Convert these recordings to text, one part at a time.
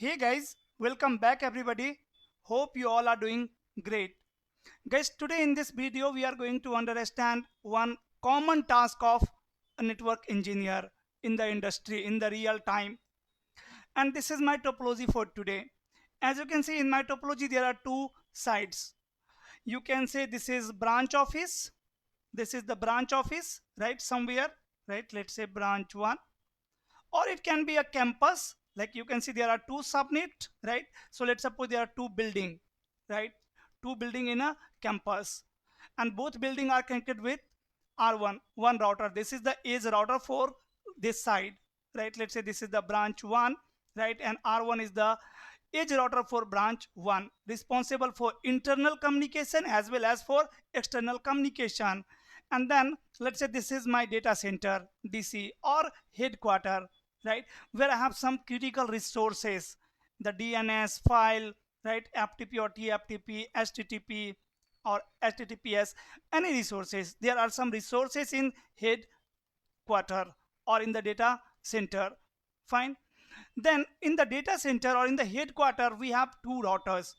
Hey guys, welcome back everybody. Hope you all are doing great. Guys, today in this video we are going to understand one common task of a network engineer in the industry in the real time. And this is my topology for today. As you can see in my topology there are two sides. You can say this is branch office. This is the branch office, right? Somewhere, right? Let's say branch 1, or it can be a campus. Like you can see there are two subnet, right? So let's suppose there are two building, right? Two building in a campus, and both building are connected with R1 one router. This is the edge router for this side, right? Let's say this is the branch 1, right? And R1 is the edge router for branch 1, responsible for internal communication as well as for external communication. And then let's say this is my data center, DC, or headquarter, right, where I have some critical resources, the DNS file, right, FTP or TFTP, HTTP or HTTPS, any resources. There are some resources in headquarter or in the data center. Fine. Then in the data center or in the headquarter we have two routers,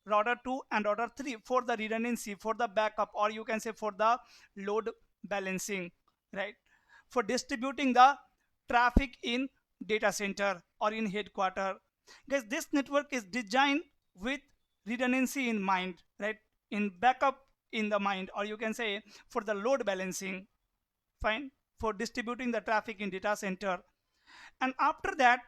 router 2 and router 3, for the redundancy, for the backup, or you can say for the load balancing, right, for distributing the traffic in data center or in headquarter. Guys, this network is designed with redundancy in mind, right, in backup in the mind, or you can say for the load balancing. Fine. For distributing the traffic in data center. And after that,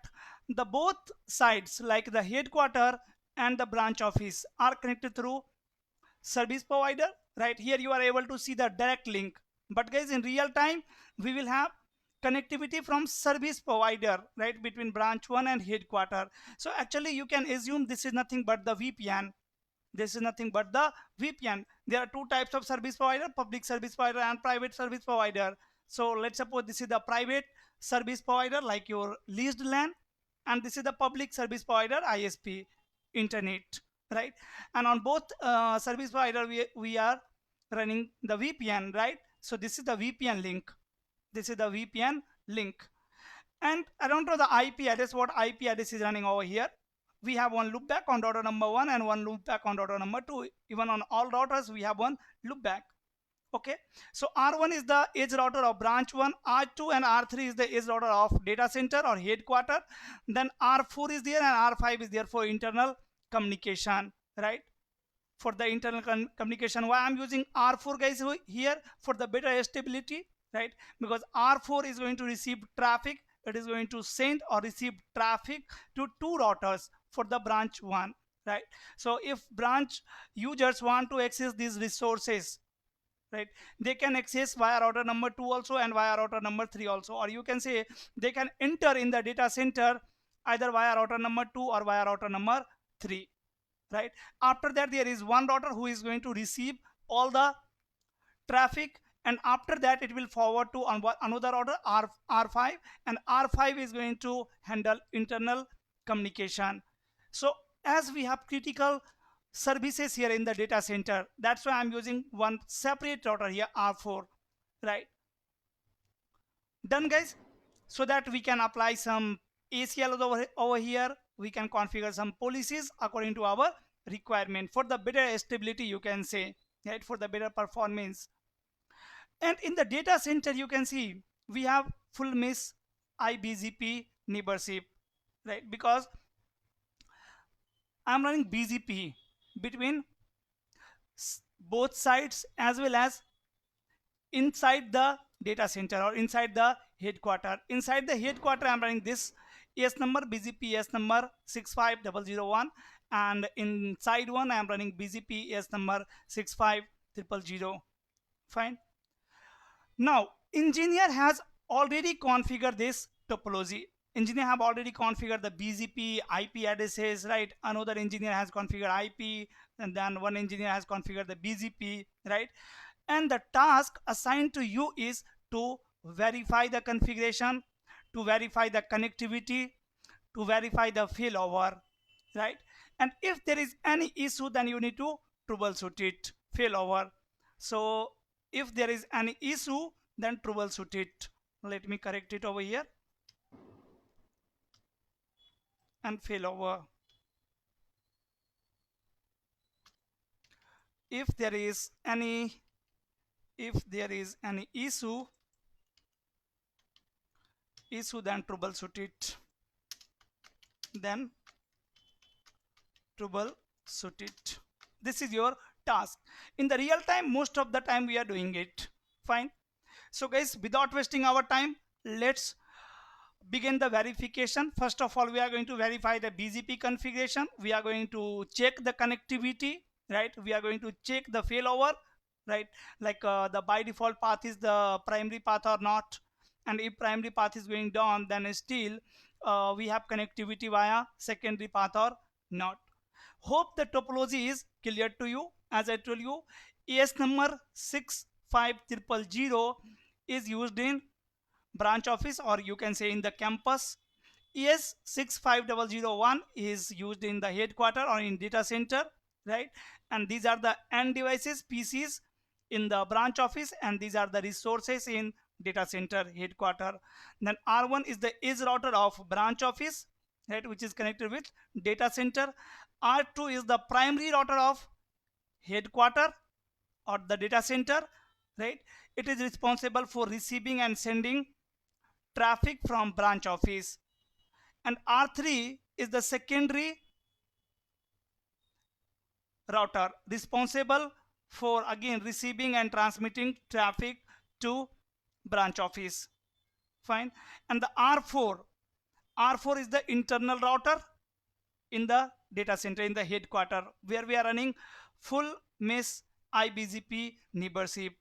the both sides like the headquarter and the branch office are connected through service provider. Right here you are able to see the direct link, but guys, in real time we will have connectivity from service provider, right, between branch 1 and headquarter. So actually you can assume this is nothing but the VPN. This is nothing but the VPN. There are two types of service provider: public service provider and private service provider. So let's suppose this is the private service provider, like your leased land, and this is the public service provider, ISP, internet, right? And on both service provider we are running the VPN, right? So this is the VPN link. This is the VPN link. And I don't know the IP address, what IP address is running over here. We have one loopback on router number 1 and one loopback on router number 2. Even on all routers we have one loopback. Okay, so R1 is the edge router of branch 1, R2 and R3 is the edge router of data center or headquarter. Then R4 is there and R5 is there for internal communication, right? For the internal communication. Why I'm using R4, guys, here? For the better stability, right? Because R4 is going to receive traffic. It is going to send or receive traffic to two routers for the branch 1, right? So if branch users want to access these resources, right, they can access via router number 2 also and via router number 3 also, or you can say they can enter in the data center either via router number 2 or via router number 3, right? After that there is one router who is going to receive all the traffic, and after that it will forward to another router, R5, and R5 is going to handle internal communication. So as we have critical services here in the data center, that's why I'm using one separate router here, R4, right? Done, guys. So that we can apply some ACL over here, we can configure some policies according to our requirement for the better stability, you can say, right, for the better performance. And in the data center you can see we have full mesh IBGP neighborship, right, because I'm running BGP between both sides as well as inside the data center or inside the headquarter. Inside the headquarter I'm running this ES number, BGP ES number 65001, and inside one I'm running BGP ES number 65000. Fine. Now engineer has already configured this topology. Engineer have already configured the BGP IP addresses, right? Another engineer has configured IP, and then one engineer has configured the BGP, right? And the task assigned to you is to verify the configuration, to verify the connectivity, to verify the failover, right? And if there is any issue, then you need to troubleshoot it, failover. So if there is any issue, then troubleshoot it. Let me correct it over here. and failover. If there is any issue, then troubleshoot it. Then troubleshoot it. This is your task. In the real time, most of the time we are doing it. Fine. So guys, without wasting our time, let's begin the verification. First of all, we are going to verify the BGP configuration. We are going to check the connectivity, right? We are going to check the failover, right? Like the by default path is the primary path or not. And if primary path is going down, then still we have connectivity via secondary path or not. Hope the topology is clear to you. As I told you, ES number 65000 is used in branch office, or you can say in the campus. ES 65001 is used in the headquarter or in data center, right? And these are the end devices, PCs in the branch office, and these are the resources in data center headquarter. Then R1 is the edge router of branch office, right, which is connected with data center. R2 is the primary router of headquarter or the data center, right? It is responsible for receiving and sending traffic from branch office. And R3 is the secondary router responsible for again receiving and transmitting traffic to branch office. Fine. And the R4 is the internal router in the data center, in the headquarter, where we are running full mesh IBGP neighborship.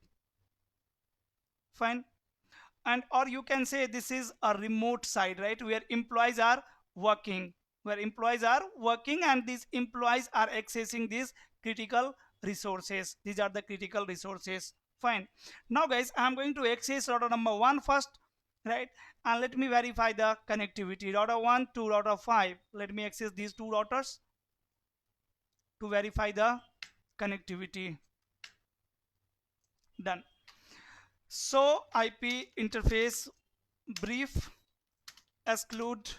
Fine. And or you can say this is a remote side, right, where employees are working, and these employees are accessing these critical resources. These are the critical resources. Fine. Now guys, I'm going to access router number 1 first, right? And let me verify the connectivity. Router 1 to router 5. Let me access these two routers to verify the connectivity. Done. So IP interface brief exclude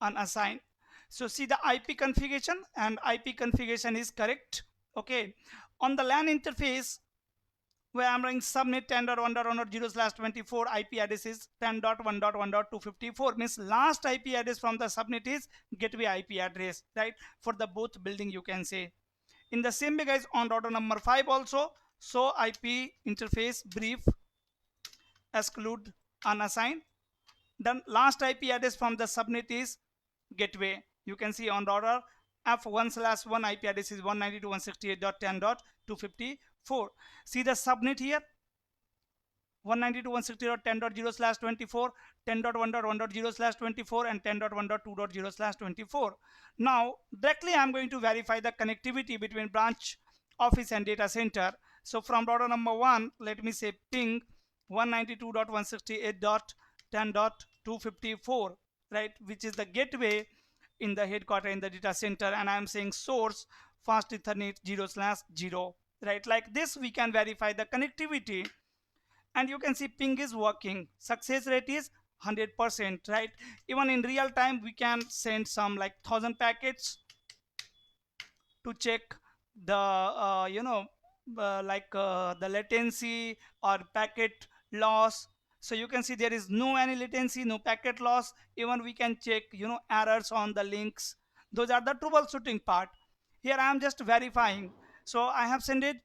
unassign. So see the IP configuration, and IP configuration is correct. Okay. On the LAN interface, where I'm running subnet 10.1.1.0/24, IP address is 10.1.1.254, means last IP address from the subnet is gateway IP address, right, for the both building, you can say. In the same way guys, on router number 5 also, so IP interface brief exclude unassigned. Then last IP address from the subnet is gateway. You can see on router F1/1 IP address is 192.168.10.254. See the subnet here, 192.168.10.0/24, 10.1.1.0/24, and 10.1.2.0/24. Now directly I'm going to verify the connectivity between branch office and data center. So from router number 1, let me say ping 192.168.10.254, right, which is the gateway in the headquarter in the data center, and I'm saying source fast ethernet 0/0, right? Like this we can verify the connectivity, and you can see ping is working. Success rate is 100%, right? Even in real time we can send some like 1000 packets to check the the latency or packet loss. So you can see there is no any latency, no packet loss. Even we can check errors on the links. Those are the troubleshooting part. Here I am just verifying. So I have sent it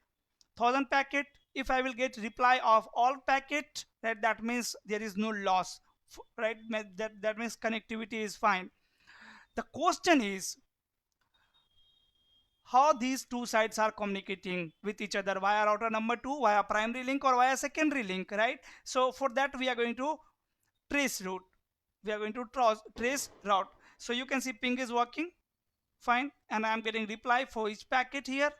1000 packet. If I will get reply of all packet, right, that means there is no loss, right? That means connectivity is fine. The question is how these two sides are communicating with each other, via router number 2, via primary link, or via secondary link, right? So for that we are going to trace route. Trace route. So you can see ping is working fine, and I am getting reply for each packet here.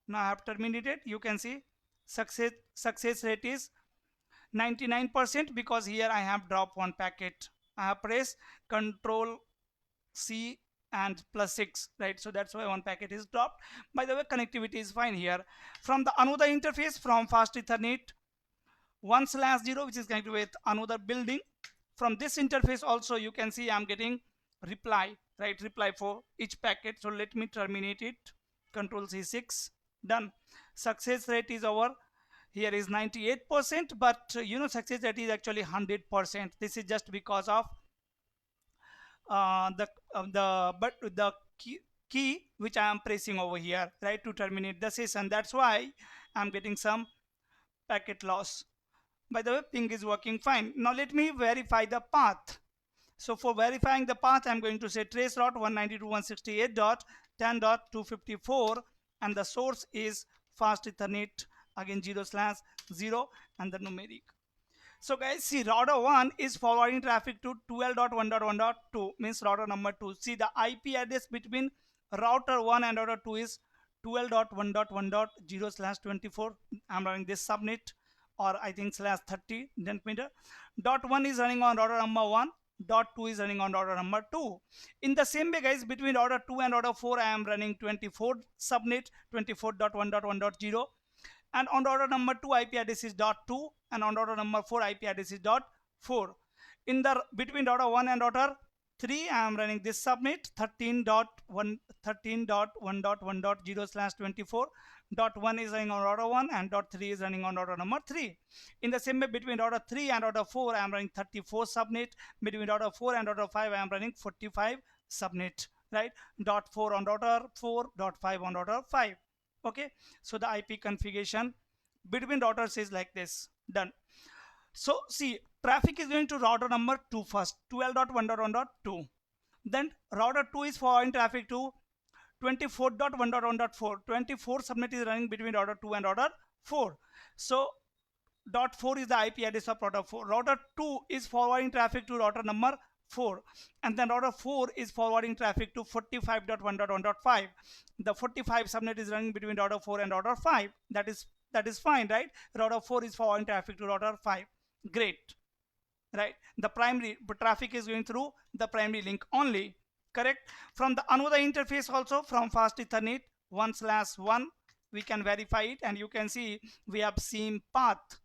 Now I have terminated. You can see success rate is 99%, because here I have dropped one packet. I have pressed Control C and +6, right? So that's why one packet is dropped. By the way, connectivity is fine here. From the another interface, from fast ethernet 1/0, which is connected with another building, from this interface also you can see I'm getting reply, right? Reply for each packet. So let me terminate it. Control C6. Done. Success rate is over here is 98%, but success rate is actually 100%. This is just because of the key which I am pressing over here, right, to terminate the session. That's why I'm getting some packet loss. By the way, ping is working fine. Now let me verify the path. So for verifying the path, I'm going to say trace route 192.168.10.254, and the source is fast Ethernet, again 0/0, and the numeric. So guys, see, router 1 is forwarding traffic to 12.1.1.2, means router number 2. See, the IP address between router 1 and router 2 is 12.1.1.0/24. I'm running this subnet, or I think /30, don't matter. Dot 1 is running on router number 1. Dot 2 is running on router number 2. In the same way, guys, between router 2 and router 4, I am running 24 subnet, 24.1.1.0. And on router number 2 IP address is .2, and on router number 4 IP address is .4. In the between router 1 and router 3, I am running this subnet 13.1.1.0/24. Dot 1 is running on router 1 and dot 3 is running on router number 3. In the same way, between router 3 and router 4, I am running 34 subnet. Between router 4 and router 5, I am running 45 subnet, right? Dot 4 on router 4, dot 5 on router 5. Okay, so the IP configuration between routers is like this. Done. So see, traffic is going to router number 2 first, 12.1.1.2. Then router 2 is forwarding traffic to 24.1.1.4. 24 subnet is running between router 2 and router 4. So dot 4 is the IP address of router 4. Router 2 is forwarding traffic to router number 4, and then router 4 is forwarding traffic to 45.1.1.5. The 45 subnet is running between router 4 and router 5. That is fine, right? Router 4 is forwarding traffic to router 5. Great, right? The primary traffic is going through the primary link only, correct? From the another interface also, from fast Ethernet 1/1, we can verify it, and you can see we have same path,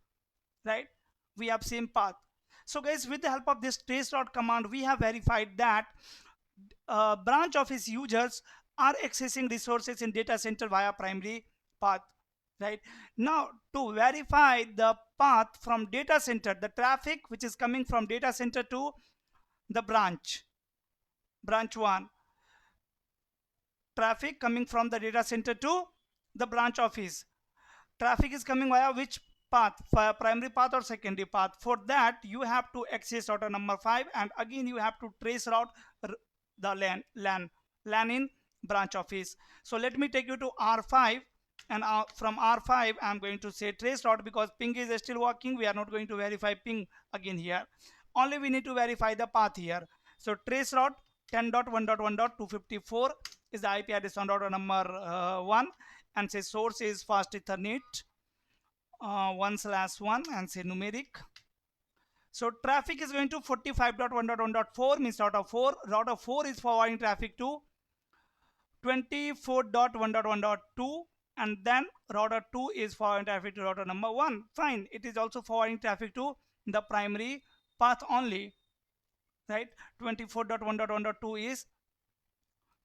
right? We have same path. So guys, with the help of this traceroute command, we have verified that branch office users are accessing resources in data center via primary path, right? Now to verify the path from data center, the traffic which is coming from data center to the branch 1, traffic coming from the data center to the branch office, traffic is coming via which path, primary path or secondary path? For that you have to access router number 5, and again you have to trace route the LAN in branch office. So let me take you to R5, and from R5 I'm going to say trace route, because ping is still working. We are not going to verify ping again here, only we need to verify the path here. So trace route 10.1.1.254 is the IP address on router number 1, and say source is fast Ethernet 1/1, and say numeric. So traffic is going to 45.1.1.4, means router 4. Router 4 is forwarding traffic to 24.1.1.2, and then router 2 is forwarding traffic to router number 1. Fine, it is also forwarding traffic to the primary path only, right? 24.1.1.2 is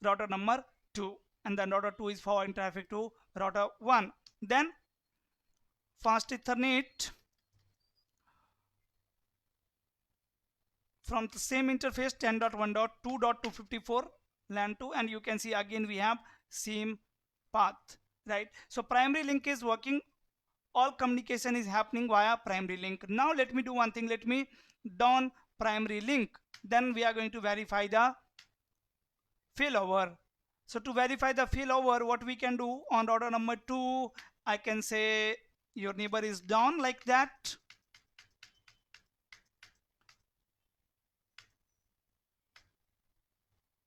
router number 2, and then router 2 is forwarding traffic to router 1. Then fast Ethernet from the same interface 10.1.2.254 LAN 2, and you can see again we have same path, right? So primary link is working, all communication is happening via primary link. Now let me do one thing, let me down primary link, then we are going to verify the failover. So to verify the failover, what we can do on router number 2, I can say your neighbor is down, like that.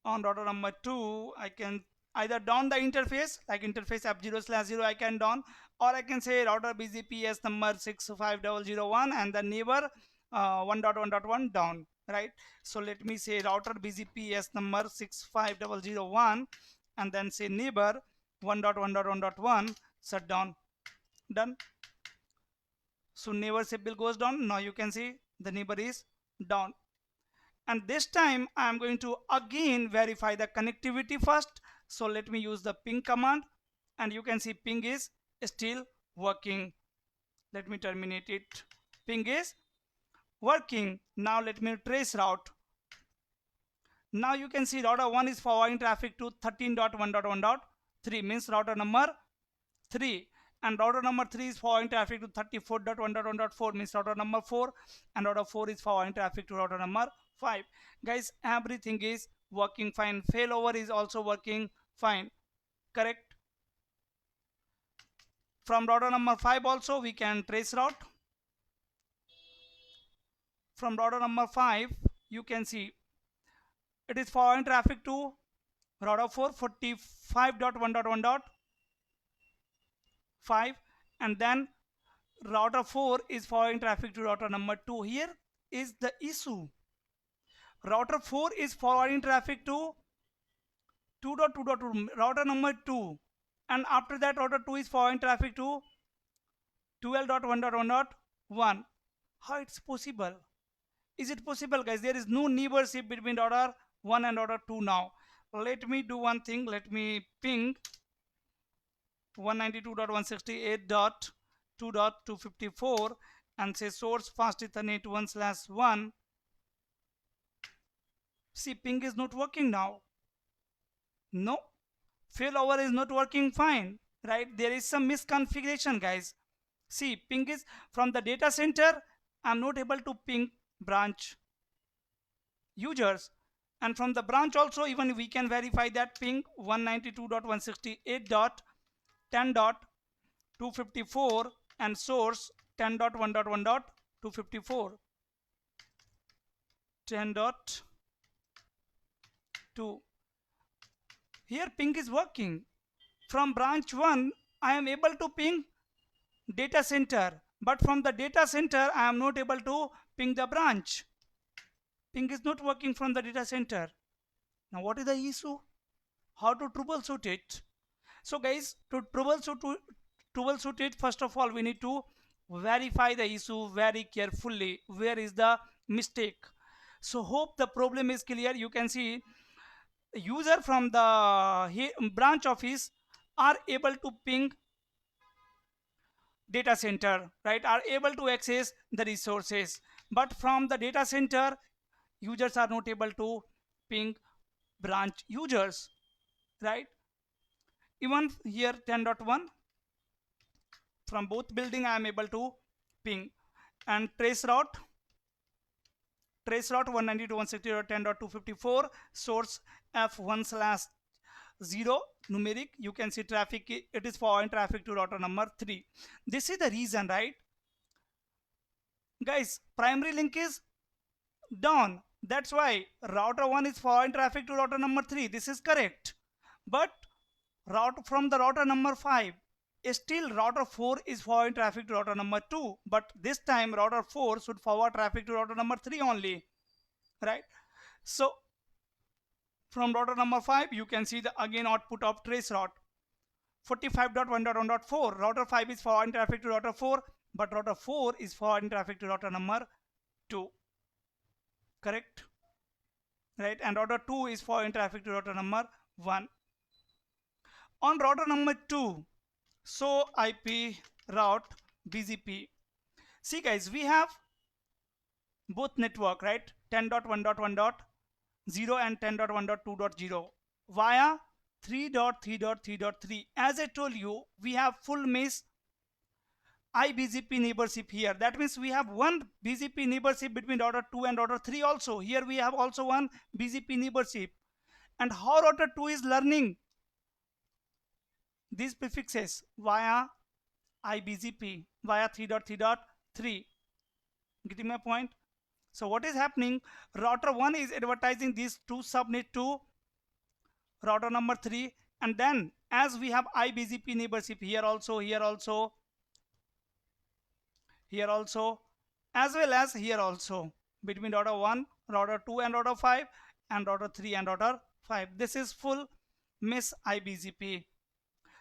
On router number 2, I can either down the interface, like interface f0/0 I can down, or I can say router BGPS number 65001 and the neighbor 1.1.1 down, right? So let me say router BGPS number 65001 and then say neighbor 1.1.1.1 shut down. Done. So neighbor symbol goes down. Now you can see the neighbor is down. and this time I am going to again verify the connectivity first. So let me use the ping command, and you can see ping is still working. Let me terminate it. Ping is working. Now let me trace route. Now you can see router 1 is forwarding traffic to 13.1.1.3, means router number 3, and router number 3 is forwarding traffic to 34.1.1.4, means router number 4, and router 4 is forwarding traffic to router number 5. Guys, everything is working fine. Failover is also working fine, correct? From router number 5 also we can trace route. From router number 5 you can see it is forwarding traffic to router 4, 45.1.1.5, and then router 4 is forwarding traffic to router number 2. Here is the issue. Router 4 is forwarding traffic to 2.2.2, router number 2, and after that router 2 is forwarding traffic to 12.1.1.1. How it's possible? Is it possible, guys? There is no neighborship between router 1 and router 2 now. Let me do one thing. Let me ping 192.168.2.254 and say source fast ethernet 1/1. See, ping is not working now. No, failover is not working fine, right? There is some misconfiguration, guys. See, ping is from the data center. I'm not able to ping branch users, and from the branch also even we can verify that ping 192.168.10.254 and source 10.1.1.254, 10.2. Here ping is working. From branch 1 I am able to ping data center, but from the data center I am not able to ping the branch. Ping is not working from the data center. Now what is the issue? How to troubleshoot it? So guys, to troubleshoot it, first of all we need to verify the issue very carefully. Where is the mistake? So hope the problem is clear. You can see user from the branch office are able to ping data center, right? Are able to access the resources, but from the data center users are not able to ping branch users, right? Even here 10.1 from both building I am able to ping, and trace route 192.168.10.254 source f1/0 numeric. You can see traffic, it is forwarding traffic to router number 3. This is the reason, right guys? Primary link is down, that's why router 1 is forwarding traffic to router number 3. This is correct, but route from the router number 5, still router 4 is forwarding traffic to router number 2, but this time router 4 should forward traffic to router number 3 only, right? So from router number 5 you can see the again output of trace route 45.1.1.4. router 5 is forwarding traffic to router 4, but router 4 is forwarding traffic to router number 2, correct, right? And router 2 is forwarding traffic to router number 1. On router number 2, so IP route BGP. See guys, we have both network, right? 10.1.1.0 and 10.1.2.0 via 3.3.3.3. As I told you, we have full mesh IBGP neighborship here. That means we have one BGP neighborship between router 2 and router 3 also. Here we have also one BGP neighborship. And how router 2 is learning these prefixes? Via IBGP, via 3.3.3. Getting my point? So what is happening? Router 1 is advertising these two subnet to router number 3, and then as we have IBGP neighborship here also, here also, here also, as well as here also, between router 1, router 2 and router 5, and router 3 and router 5. This is full mesh IBGP.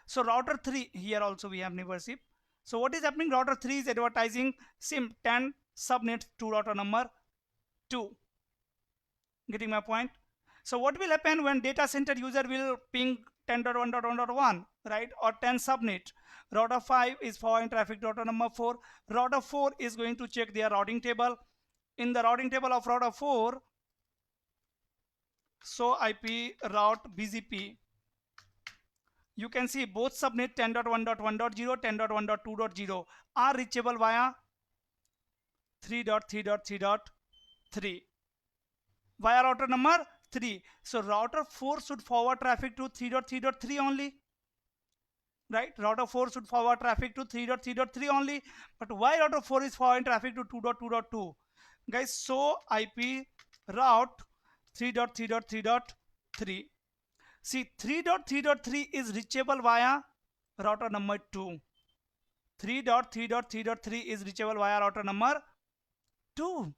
So router 3, here also we have neighborship. So what is happening? Router 3 is advertising SIM 10 subnet to router number 2. Getting my point? So what will happen when data center user will ping 10.1.1.1, right, or 10 subnet? Router 5 is forwarding traffic to router number 4. Router 4 is going to check their routing table. In the routing table of router 4, so IP route BGP, you can see both subnet 10.1.1.0, 10.1.2.0 are reachable via 3.3.3.3 via router number 3. So router 4 should forward traffic to 3.3.3 only, right? Router 4 should forward traffic to 3.3.3 only, but why router 4 is forwarding traffic to 2.2.2? Guys, so IP route 3.3.3.3. See, 3.3.3 is reachable via router number 2. 3.3.3.3 is reachable via router number 2.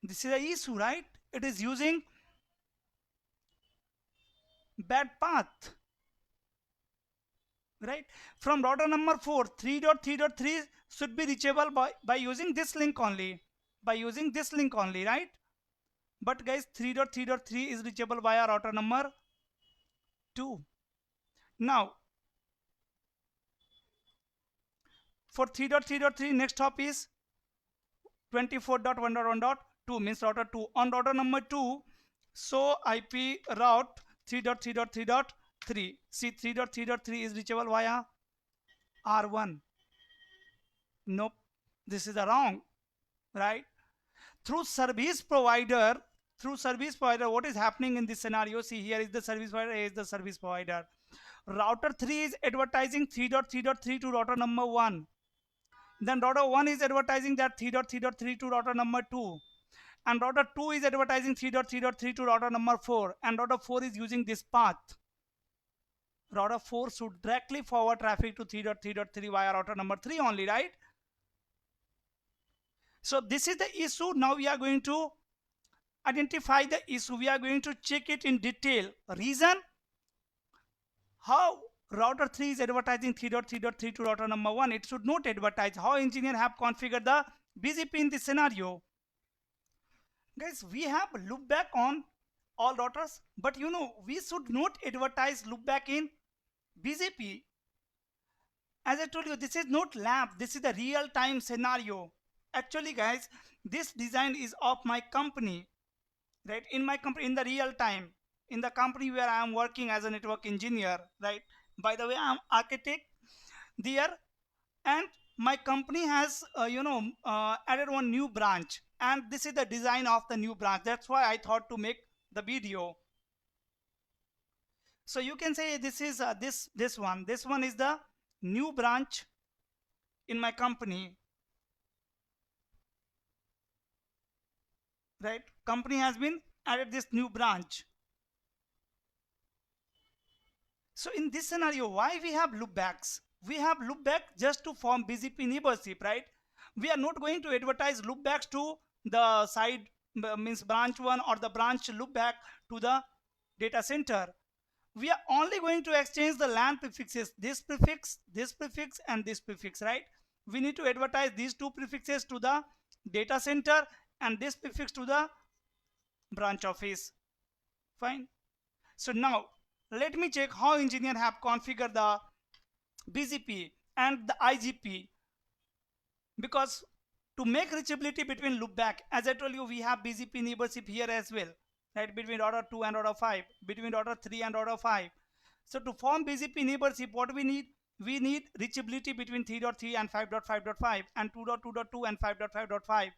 This is the issue, right? It is using bad path, right? From router number 4, 3.3.3 should be reachable by using this link only, right? But guys, 3.3.3 is reachable via router number 2. Now for 3.3.3, next hop is 24.1.1.2, means router 2. On router number 2, so IP route 3.3.3.3. See, 3.3.3 is reachable via R1. Nope, this is the wrong, right? Through service provider, what is happening in this scenario? See, here is the service provider, here is the service provider. Router 3 is advertising 3.3.3 to router number 1. Then router 1 is advertising that 3.3.3 to router number 2. And router 2 is advertising 3.3.3 to router number 4. And router 4 is using this path. Router 4 should directly forward traffic to 3.3.3 via router number 3 only, right? So this is the issue. Now we are going to identify the issue. We are going to check it in detail. Reason: how router 3 is advertising 3.3.3 to router number 1. It should not advertise. How engineer have configured the BGP in this scenario? Guys, we have loopback on all routers, but you know, we should not advertise loopback in BGP. As I told you, this is not lab, this is the real-time scenario. Actually guys, this design is of my company, right? In my company, in the real time, in the company where I am working as a network engineer, right? By the way, I am architect there, and my company has added one new branch, and this is the design of the new branch. That's why I thought to make the video. So you can say this is this one is the new branch in my company, right? Company has been added this new branch. So in this scenario, why we have loopbacks? We have loopback just to form BGP neighborship, right? We are not going to advertise loopbacks to the side, means branch 1 or the branch loopback to the data center. We are only going to exchange the LAN prefixes, this prefix, and this prefix, right? We need to advertise these two prefixes to the data center and this prefix to the branch office. Fine. So now let me check how engineer have configured the BGP and the IGP, because to make reachability between loopback, as I told you, we have BGP neighborship here as well, right? Between router 2 and router 5, between router 3 and router 5. So to form BGP neighborship, what we need? We need reachability between 3.3 and 5.5.5 and 2.2.2 and 5.5.5,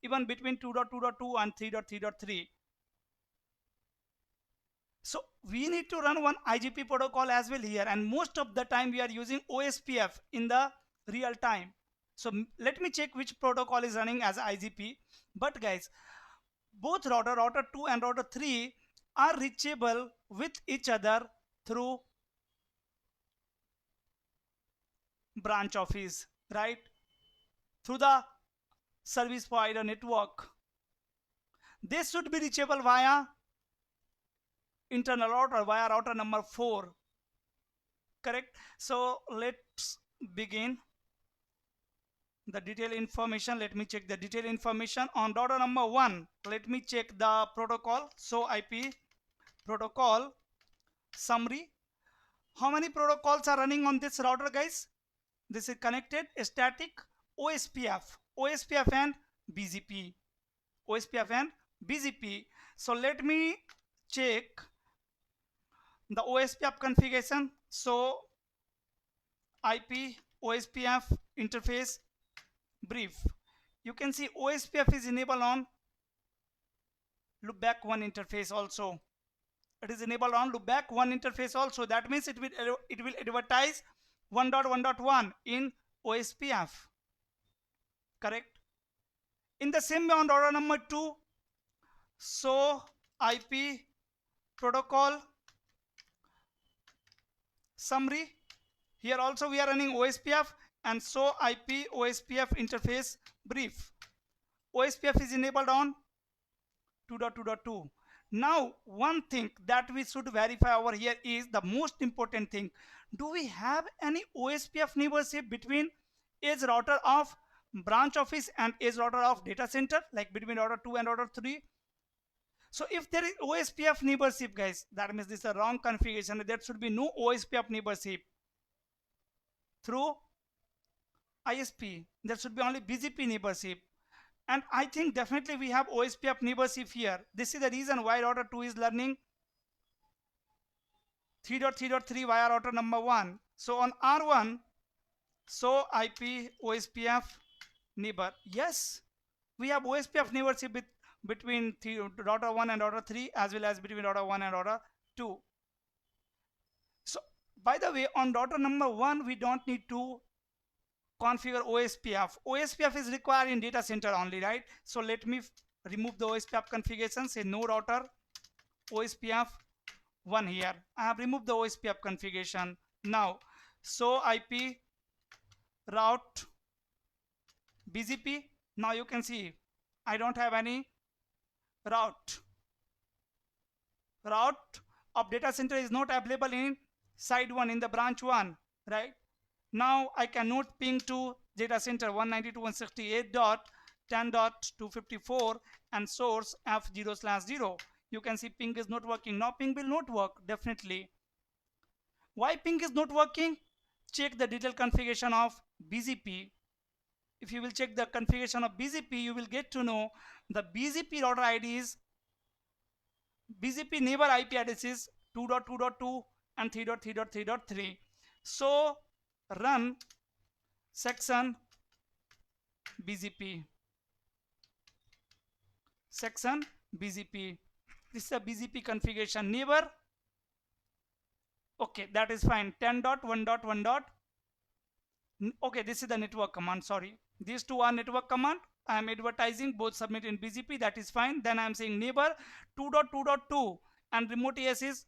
even between 2.2.2 and 3.3.3. So we need to run one IGP protocol as well here, and most of the time we are using OSPF in the real time. So let me check which protocol is running as IGP. But guys, both router 2 and router 3 are reachable with each other through branch office, right? Through the service provider network. They should be reachable via internal router, via router number 4, correct? So let's begin. the detailed information. Let me check the detailed information on router number 1. Let me check the protocol. So IP protocol summary. How many protocols are running on this router, guys? This is connected, static, OSPF and BGP. OSPF and BGP. So let me check the OSPF configuration. So IP OSPF interface brief. You can see OSPF is enabled on loopback 1 interface also. It is enabled on loopback 1 interface also. That means it will advertise 1.1.1 in OSPF. Correct. In the same way on router number 2, so IP protocol summary. Here also we are running OSPF, and so IP OSPF interface brief. OSPF is enabled on 2.2.2. Now one thing that we should verify over here is the most important thing. Do we have any OSPF neighborship between edge router of branch office and edge router of data center, like between router 2 and router 3? So if there is OSPF neighborship, guys, that means this is a wrong configuration. There should be no OSPF neighborship through ISP. There should be only BGP neighborship. And I think definitely we have OSPF neighborship here. This is the reason why router 2 is learning 3.3.3 via router number 1. So on R1, so IP OSPF neighbor. Yes, we have OSPF neighborship between router 1 and router 3, as well as between router 1 and router 2. So by the way, on router number 1, we don't need to configure OSPF. OSPF is required in data center only, right? So let me remove the OSPF configuration, say no router OSPF 1 here. I have removed the OSPF configuration. Now, so IP route BGP. Now you can see I don't have any route of data center is not available in side 1 in the branch 1, right? Now I cannot ping to data center 192.168.10.254 and source F0/0. You can see ping is not working. Now ping will not work, definitely. Why ping is not working? Check the detailed configuration of BGP. If you will check the configuration of BGP, you will get to know the BGP router ID is BGP neighbor IP address is 2.2.2 and 3.3.3.3. So run section BGP. Section BGP. This is a BGP configuration neighbor. Okay, that is fine. 10.1.1. Okay, this is the network command. Sorry, these two are network command. I am advertising both submit in BGP. That is fine. Then I am saying neighbor 2.2.2 and remote AS is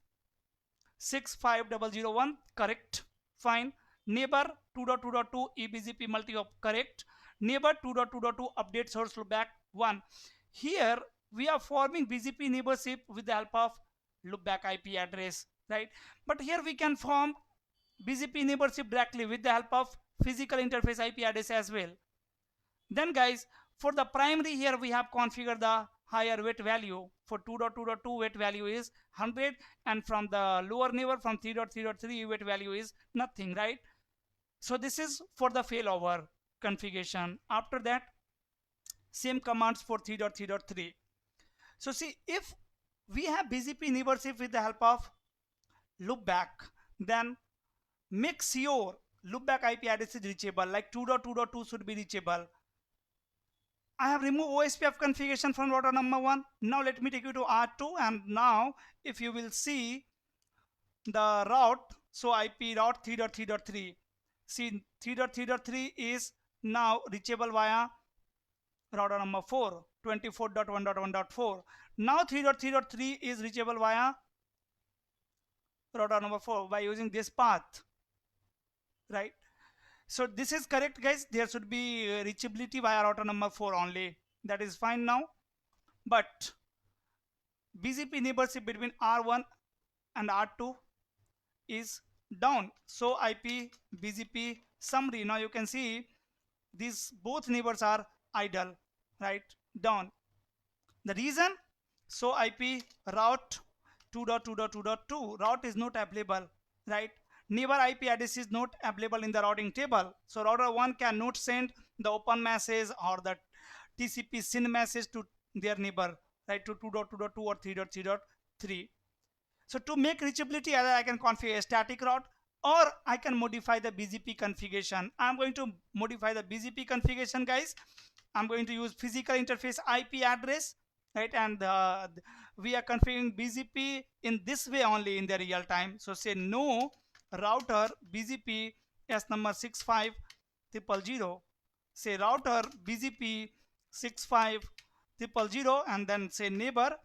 65001. Correct. Fine. Neighbor 2.2.2 eBGP multi-op. Correct. Neighbor 2.2.2 update source loopback 1. Here we are forming BGP neighborship with the help of loopback IP address, right? But here we can form BGP neighborship directly with the help of physical interface IP address as well. Then guys, for the primary, here we have configured the higher weight value. For 2.2.2 weight value is 100, and from the lower neighbor from 3.3.3 weight value is nothing, right? So this is for the failover configuration. After that, same commands for 3.3.3. So see, if we have BGP neighborship with the help of loopback, then make sure loopback IP address is reachable, like 2.2.2 should be reachable. I have removed OSPF configuration from router number 1. Now let me take you to R2, and now if you will see the route, so IP route 3.3.3. See, 3.3.3 is now reachable via router number 4, 24.1.1.4. Now 3.3.3 is reachable via router number 4 by using this path, right? So this is correct, guys. There should be reachability via router number 4 only. That is fine now. But BGP neighborship between R1 and R2 is down. So IP BGP summary. Now you can see these both neighbors are idle, right? Down. The reason, so IP route 2.2.2.2 route is not available, right? Neighbor IP address is not available in the routing table. So router 1 cannot send the open message or the TCP SYN message to their neighbor, right, to 2.2.2 or 3.3.3. So to make reachability, either I can configure a static route or I can modify the BGP configuration. I'm going to modify the BGP configuration, guys. I'm going to use physical interface IP address, right? And we are configuring BGP in this way only in the real time. So say no router BGP S number 65000. Say router BGP 65000 and then say neighbor.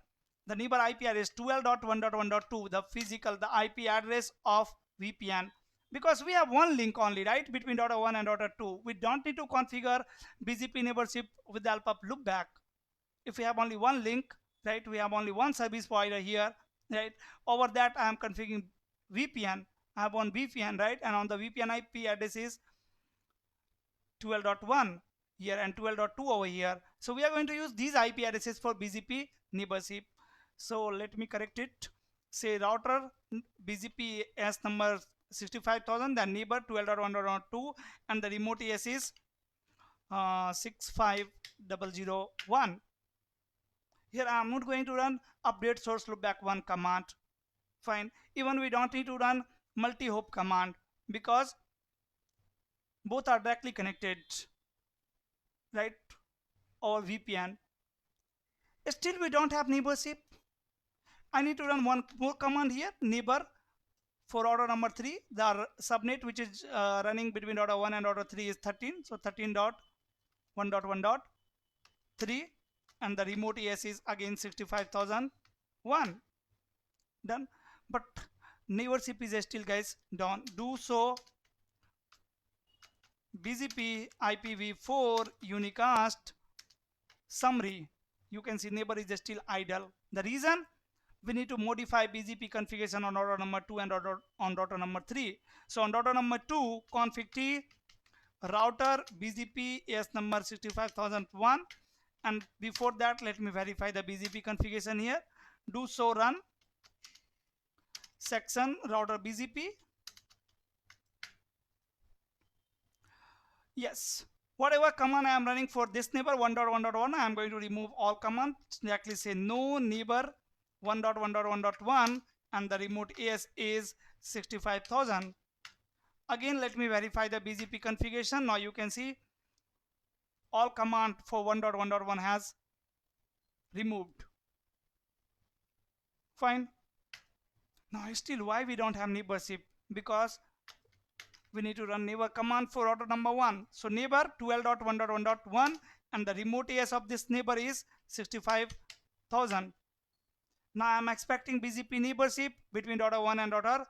The neighbor IP address 12.1.1.2, the physical, the IP address of VPN. Because we have one link only, right, between router 1 and router 2. We don't need to configure BGP neighborship with the help of loopback. If we have only one link, right, we have only one service provider here, right, over that I am configuring VPN. I have one VPN, right, and on the VPN IP address is 12.1 here and 12.2 over here. So we are going to use these IP addresses for BGP neighborship. So let me correct it. Say router BGP S number 65,000, the neighbor 12.1.2, and the remote AS is 65001. Here I am not going to run update source loopback 1 command. Fine. Even we don't need to run multi-hop command because both are directly connected, right, or VPN. Still we don't have neighborship. I need to run one more command here, neighbor for router number 3. The subnet which is running between router 1 and router 3 is 13. So 13.1.1.3 and the remote AS is again 65,001. Done. But neighborship is still, guys, down. Do so BGP IPv4 unicast summary. You can see neighbor is still idle. The reason, we need to modify BGP configuration on router number 2 and on router number 3. So on router number 2, config T router BGP AS number 65001, and before that let me verify the BGP configuration here. Do so run section router BGP. Yes, whatever command I am running for this neighbor 1.1.1, I am going to remove all commands. Exactly say no neighbor 1.1.1.1 and the remote AS is 65,000. Again let me verify the BGP configuration. Now you can see all command for 1.1.1 has removed. Fine. Now still why we don't have neighborship? Because we need to run neighbor command for router number 1. So neighbor 12.1.1.1 and the remote AS of this neighbor is 65,000. Now I am expecting BGP neighborship between router 1 and router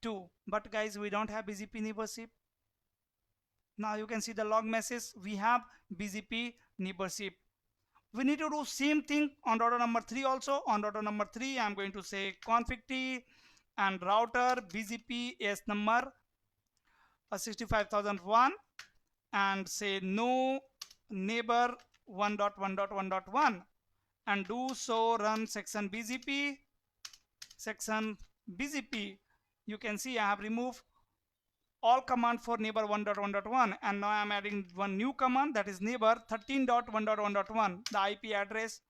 2. But guys, we don't have BGP neighborship. Now you can see the log message. We have BGP neighborship. We need to do same thing on router number 3 also. On router number 3, I am going to say config T and router BGP AS number 65,001 and say no neighbor 1.1.1.1 and do so run section BGP. You can see I have removed all command for neighbor 1.1.1 and now I am adding one new command, that is neighbor 13.1.1.1, the IP address,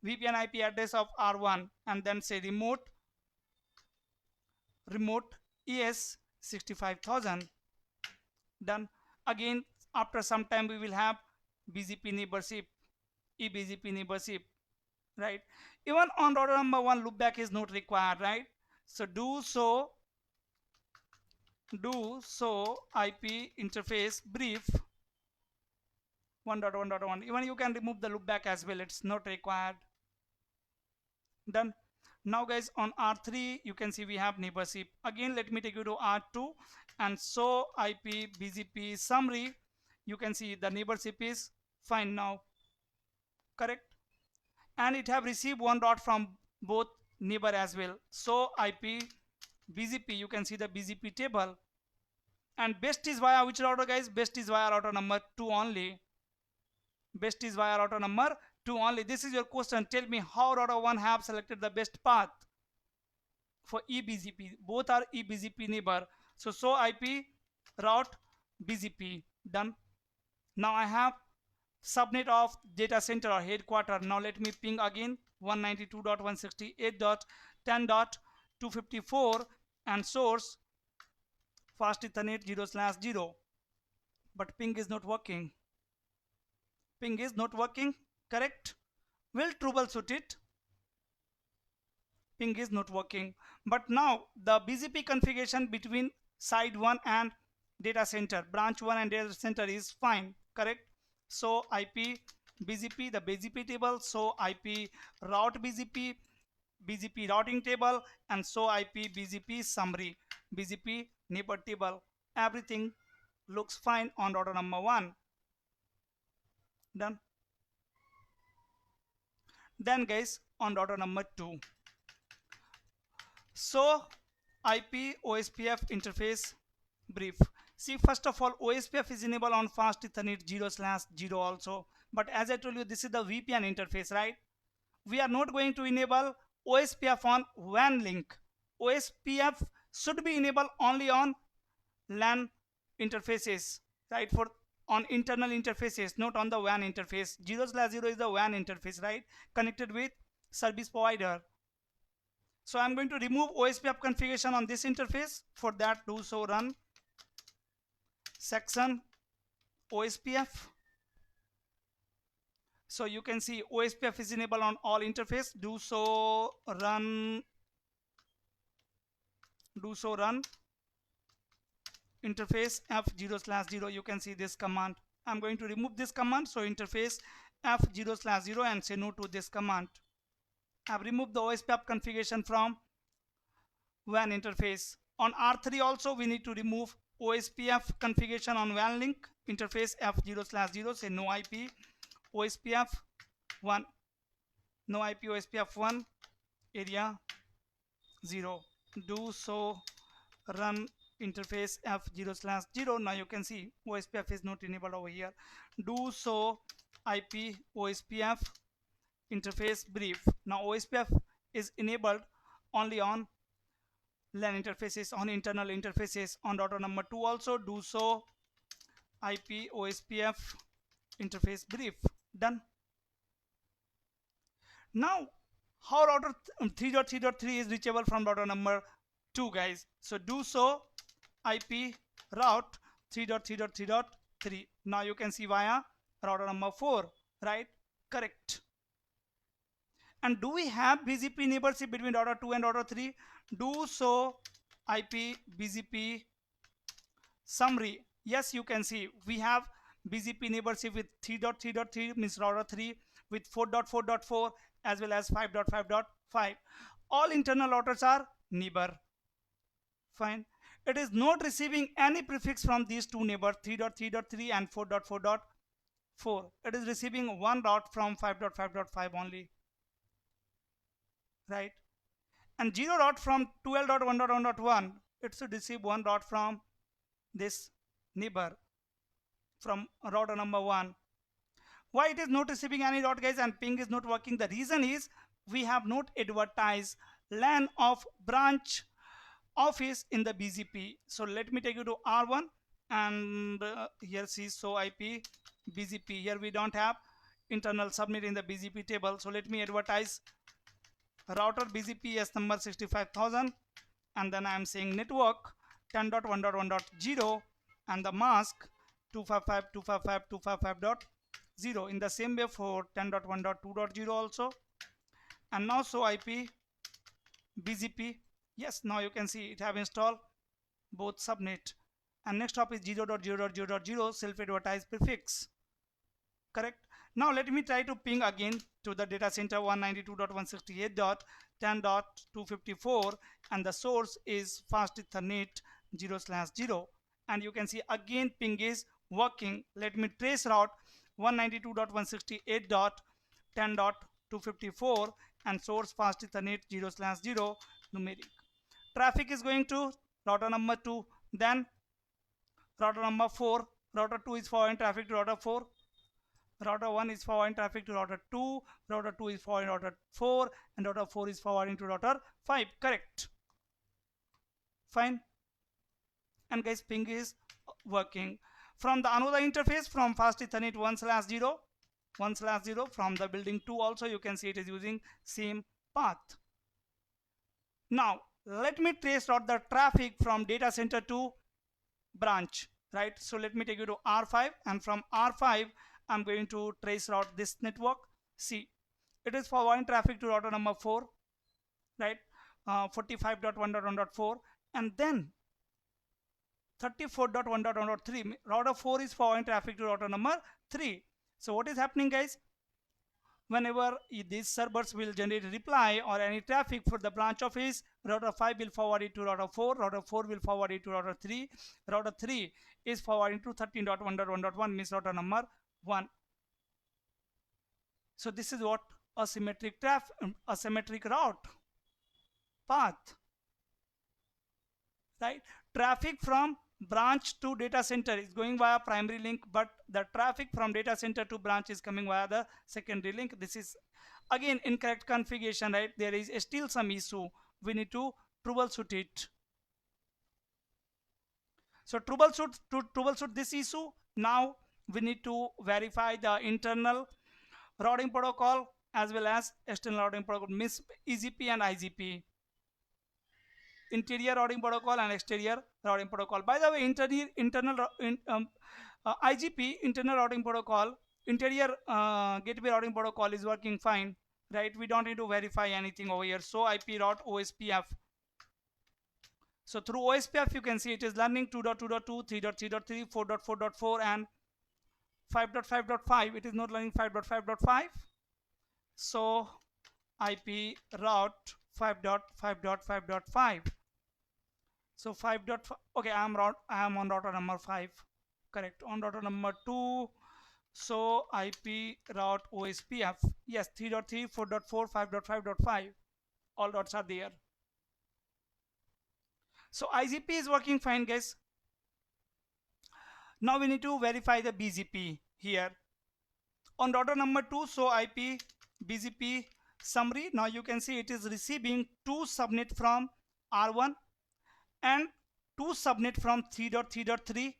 VPN IP address of R1, and then say remote ES 65,000. Done. Again after some time we will have BGP neighborship, eBGP neighborship, right? Even on router number 1 loopback is not required, right? So do so IP interface brief 1.1.1. Even you can remove the loopback as well, it's not required. Done. Now guys, on R3 you can see we have neighborship. Again let me take you to R2 and so IP BGP summary. You can see the neighborship is fine now, correct, and it have received one dot from both neighbor as well. So IP BGP, you can see the BGP table. And best is via which router, guys? Best is via router number 2 only. Best is via router number 2 only. This is your question. Tell me how router 1 have selected the best path for eBGP. Both are eBGP neighbor. So show IP route BGP. Done. Now I have subnet of data center or headquarter. Now let me ping again 192.168.10.254 and source fast ethernet 0/0. But ping is not working. Ping is not working. Correct. We'll troubleshoot it. Ping is not working. But now the BGP configuration between side 1 and data center, branch 1 and data center is fine. Correct. So IP BGP, the BGP table, so IP route BGP, BGP routing table, and so IP BGP summary, BGP neighbor table. Everything looks fine on router number 1. Done. Then guys, on router number 2. So IP OSPF interface brief. See, first of all, OSPF is enabled on fast ethernet 0/0 also. But as I told you, this is the VPN interface, right? We are not going to enable OSPF on WAN link. OSPF should be enabled only on LAN interfaces, right? For on internal interfaces, not on the WAN interface. 0/0 is the WAN interface, right? Connected with service provider. So I'm going to remove OSPF configuration on this interface. For that, do so run section OSPF. So you can see OSPF is enabled on all interface. Do so run interface f0/0. You can see this command. I'm going to remove this command. So interface f0/0 and say no to this command. I've removed the OSPF configuration from WAN interface. On R3 also we need to remove OSPF configuration on WAN link interface f0/0. Say no IP OSPF 1, no IP OSPF 1 area 0. Do so run interface f0/0. Now you can see OSPF is not enabled over here. Do so IP OSPF interface brief. Now OSPF is enabled only on LAN interfaces, on internal interfaces. On router number 2 also do so IP OSPF interface brief. Done. Now how router 3.3.3 is reachable from router number 2, guys? So do so IP route 3.3.3.3. Now you can see via router number 4, right? Correct. And do we have BGP neighborship between router 2 and router 3? Do so IP BGP summary. Yes, you can see we have BGP neighborship with 3.3.3 means router 3 with 4.4.4 as well as 5.5.5. All internal routers are neighbor. Fine. It is not receiving any prefix from these two neighbors 3.3.3 and 4.4.4. It is receiving one route from 5.5.5 only. Right, and 0 route from 12.1.1.1. it should receive one route from this neighbor from router number 1. Why it is not receiving any route, guys, and ping is not working? The reason is we have not advertised LAN of branch office in the BGP. So let me take you to R1 and here see so IP BGP. Here we don't have internal subnet in the BGP table. So let me advertise router BGP as number 65,000 and then I am saying network 10.1.1.0 and the mask 255.255.255.0 in the same way for 10.1.2.0 also. And now so IP BGP. Yes, now you can see it have installed both subnet. And next up is 0.0.0.0 self-advertised prefix. Correct. Now let me try to ping again to the data center 192.168.10.254 and the source is fast ethernet 0/0 and you can see again ping is working. Let me trace route 192.168.10.254 and source fast ethernet 0/0 numeric. Traffic is going to router number 2, then router number 4, router 2 is forwarding traffic to router 4, router 1 is forwarding traffic to router 2, router 2 is forwarding router 4, and router 4 is forwarding to router 5. Correct. Fine. And guys, ping is working. From the another interface, from fast Ethernet 1/0, 1/0, from the building 2 also, you can see it is using same path. Now, let me trace out the traffic from data center to branch, right? So let me take you to R5, and from R5, I'm going to trace out this network. See, it is forwarding traffic to router number 4, right? 45.1.1.4, and then 34.1.1.3. Router 4 is forwarding traffic to router number 3. So what is happening, guys? Whenever these servers will generate reply or any traffic for the branch office, router 5 will forward it to router 4, router 4 will forward it to router 3, router 3 is forwarding to 13.1.1.1, means router number 1. So this is what asymmetric route path, right? Traffic from branch to data center is going via primary link, but the traffic from data center to branch is coming via the secondary link. This is again incorrect configuration, right? There is still some issue. We need to troubleshoot it. So to troubleshoot this issue, now we need to verify the internal routing protocol as well as external routing protocol, means EGP and IGP. Interior routing protocol and exterior routing protocol. By the way, IGP, internal routing protocol, interior gateway routing protocol is working fine, right? We don't need to verify anything over here. So IP route OSPF. So through OSPF, you can see it is learning 2.2.2, 3.3.3, 4.4.4, and 5.5.5. It is not learning 5.5.5. So IP route 5.5.5.5. So 5.5. Okay, I am on router number 5. Correct. On router number 2. So IP route OSPF. Yes, 3.3, 4.4, 5.5.5. All dots are there. So IGP is working fine, guys. Now we need to verify the BGP here. On router number 2, so IP BGP summary. Now you can see it is receiving 2 subnet from R1 and 2 subnet from 3.3.3,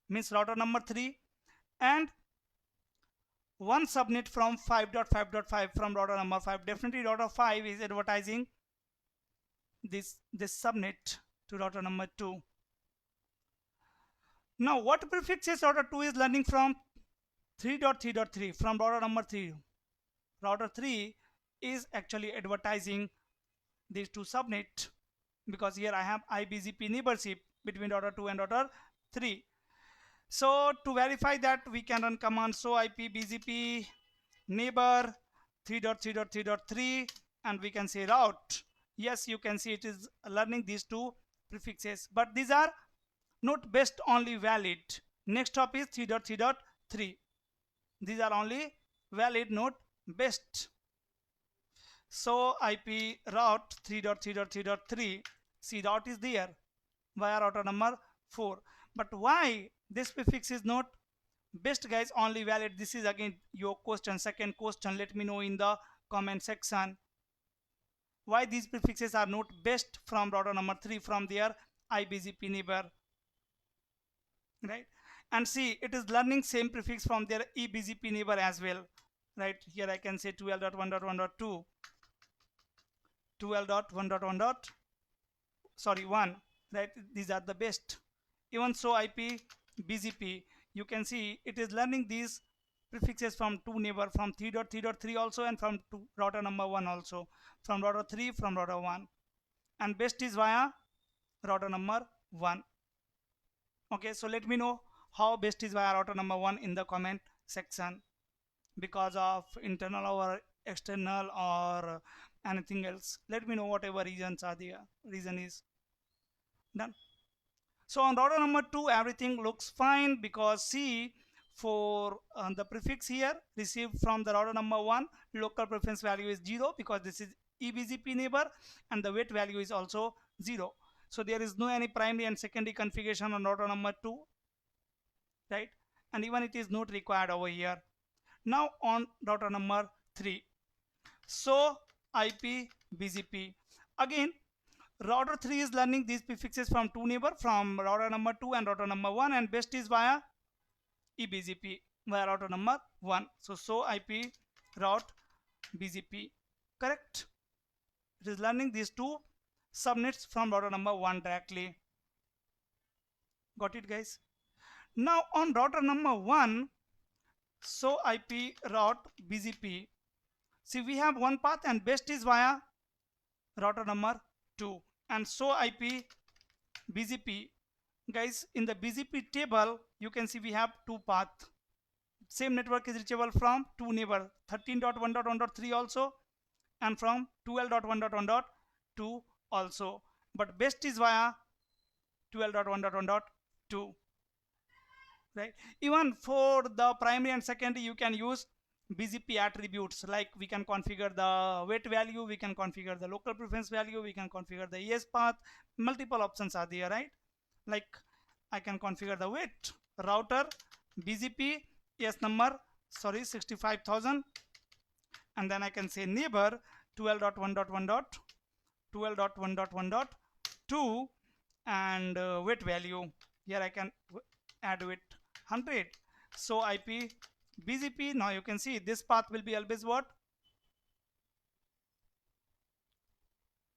means router number 3, and 1 subnet from 5.5.5 from router number 5. Definitely router 5 is advertising this subnet to router number 2. Now what prefixes router 2 is learning from 3.3.3 from router number 3. Router 3 is actually advertising these 2 subnet, because here I have IBGP neighborship between router 2 and router 3. So to verify that, we can run command show IP BGP neighbor 3.3.3.3, and we can say route. Yes, you can see it is learning these 2 prefixes, but these are not best, only valid. Next stop is 3.3.3. These are only valid, not best. So IP route 3.3.3.3, see route is there via router number 4. But why this prefix is not best, guys, only valid? This is again your question, second question. Let me know in the comment section why these prefixes are not best from router number 3 from their IBGP neighbor, right? And see, it is learning same prefix from their eBGP neighbor as well, right? Here I can say 12.1.1.2, 12.1.1. right? These are the best. Even so, IP BGP, you can see it is learning these prefixes from 2 neighbor, from 3.3.3 also, and from router number 1 also, from router 3, from router 1, and best is via router number 1. Okay, so let me know how best is via router number 1 in the comment section, because of internal or external or anything else. Let me know whatever reasons are there. Reason is done. So on router number 2, everything looks fine, because see, for the prefix here received from the router number 1, local preference value is 0, because this is eBGP neighbor, and the weight value is also 0. So there is no any primary and secondary configuration on router number 2. right? And even it is not required over here. Now on router number 3, so IP BGP. Again, router 3 is learning these prefixes from two neighbor, from router number 2 and router number 1, and best is via eBGP via router number 1. So IP route BGP, correct? It is learning these two subnets from router number 1 directly. Got it, guys? Now on router number 1, so IP route BGP. See, we have one path and best is via router number 2, and so IP BGP. Guys, in the BGP table you can see we have two paths. Same network is reachable from two neighbor, 13.1.1.3 also, and from 12.1.1.2 also, but best is via 12.1.1.2, right? Even for the primary and secondary you can use BGP attributes, like we can configure the weight value, we can configure the local preference value, we can configure the ES path. Multiple options are there, right? Like I can configure the weight router BGP ES number, sorry, 65,000, and then I can say neighbor 12.1.1.2 and weight value. Here I can add weight 100. So IP BGP, now you can see this path will be always what?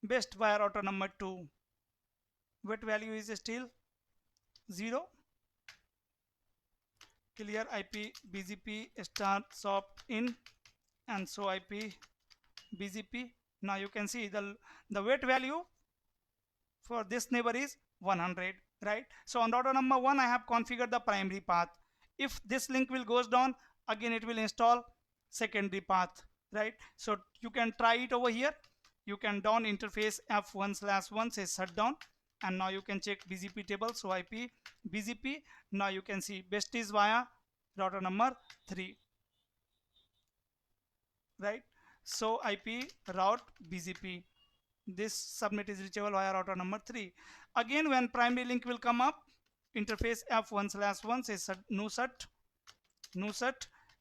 Best via router number 2. Weight value is still 0. Clear IP BGP star SOP in, and so IP BGP. Now you can see the weight value for this neighbor is 100, right? So on router number 1 I have configured the primary path. If this link will goes down, again it will install secondary path, right? So you can try it over here. You can down interface F1/1 says shutdown, and now you can check BGP table. So IP BGP, now you can see best is via router number 3, right? So IP route BGP, this subnet is reachable via router number 3. Again, when primary link will come up, interface F1/1 says no shut,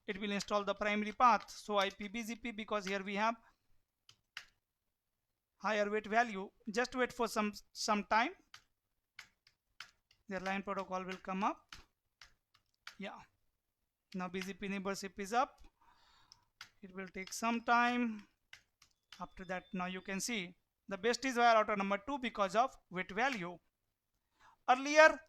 it will install the primary path. So IP BGP, because here we have higher weight value. Just wait for some time. Their line protocol will come up. Yeah, now BGP neighborship is up. It will take some time. After that, now you can see the best is via router number 2 because of weight value. Earlier,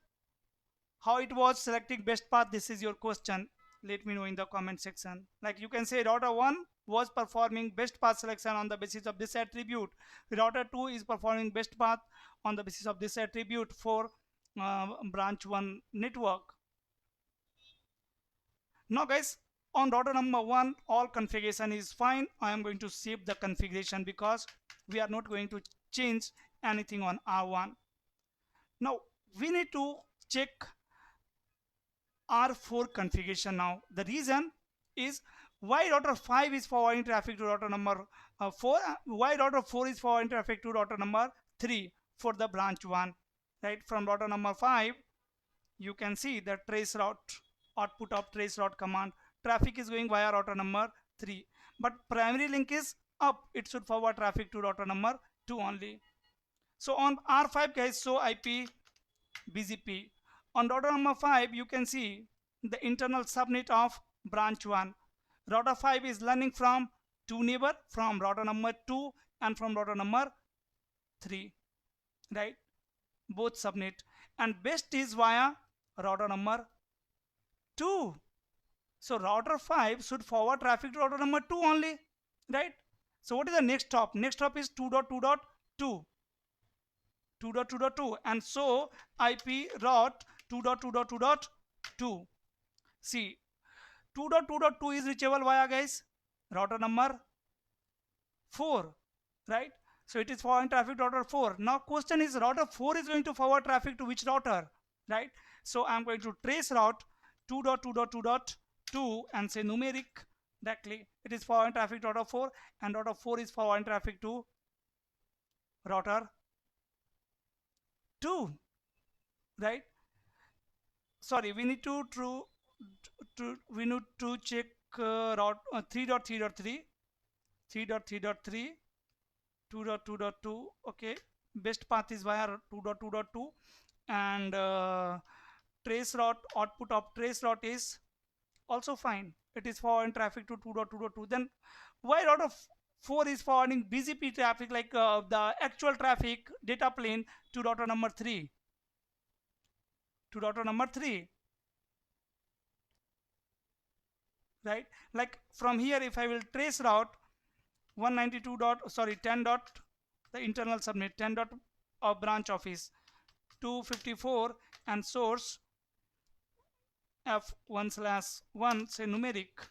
how it was selecting best path, this is your question. Let me know in the comment section. Like you can say router 1 was performing best path selection on the basis of this attribute. Router 2 is performing best path on the basis of this attribute for branch 1 network. Now guys, on router number 1 all configuration is fine. I am going to save the configuration because we are not going to change anything on R1. Now we need to check R4 configuration. Now the reason is why router 5 is forwarding traffic to router number 4, why router 4 is forwarding traffic to router number 3 for the branch 1, right? From router number 5 you can see the trace route, output of trace route command, traffic is going via router number 3, but primary link is up, it should forward traffic to router number 2 only. So on R5 guys, so IP BGP. On router number 5 you can see the internal subnet of branch 1. Router 5 is learning from two neighbor, from router number 2 and from router number 3, right? Both subnet, and best is via router number 2. So router 5 should forward traffic to router number 2 only, right? So what is the next hop? Next hop is 2.2.2. 2.2.2, and so IP route 2.2.2.2. See, 2.2.2 is reachable via guys router number 4, right? So it is forwarding traffic to router 4. Now question is router 4 is going to forward traffic to which router, right? So I'm going to trace route 2.2.2.2 and say numeric directly. It is forwarding traffic to router 4, and router 4 is forwarding traffic to router 2, right? sorry, we need we need to check route 3.3.3, 3.3.3, 2.2.2. Okay, best path is via 2.2.2, and trace route, output of trace route is also fine. It is forwarding traffic to 2.2.2. Then why route of 4 is forwarding BGP traffic, like the actual traffic data plane, to router number 3, to router number 3, right? Like from here, if I will trace route 192 dot, sorry, 10 dot, the internal subnet 10 dot of branch office 254, and source f1/1, say numeric,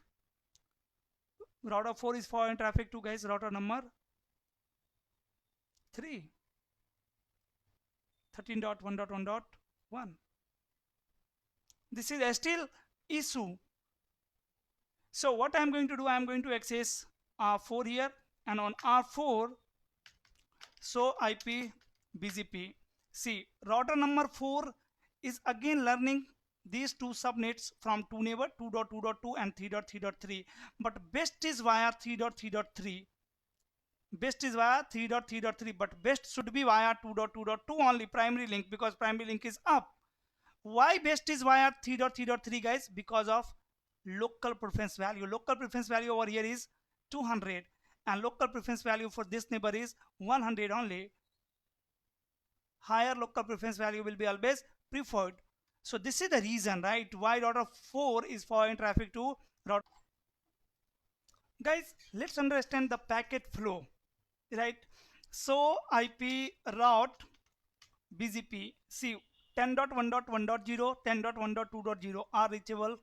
router 4 is forwarding traffic to, guys, router number 3, 13.1.1.1. This is still issue. So what I'm going to do, I'm going to access R4 here, and on R4, so IP BGP. See, router number 4 is again learning these two subnets from two neighbor, 2.2.2 and 3.3.3, but best is via 3.3.3. Best is via 3.3.3, but best should be via 2.2.2 only, primary link, because primary link is up. Why best is via 3.3.3, guys? Because of local preference value. Local preference value over here is 200, and local preference value for this neighbor is 100 only. Higher local preference value will be always preferred. So this is the reason, right, why router 4 is forwarding traffic to router. Guys, let's understand the packet flow, right? So IP route BGP, see, 10.1.1.0, 10.1.2.0 are reachable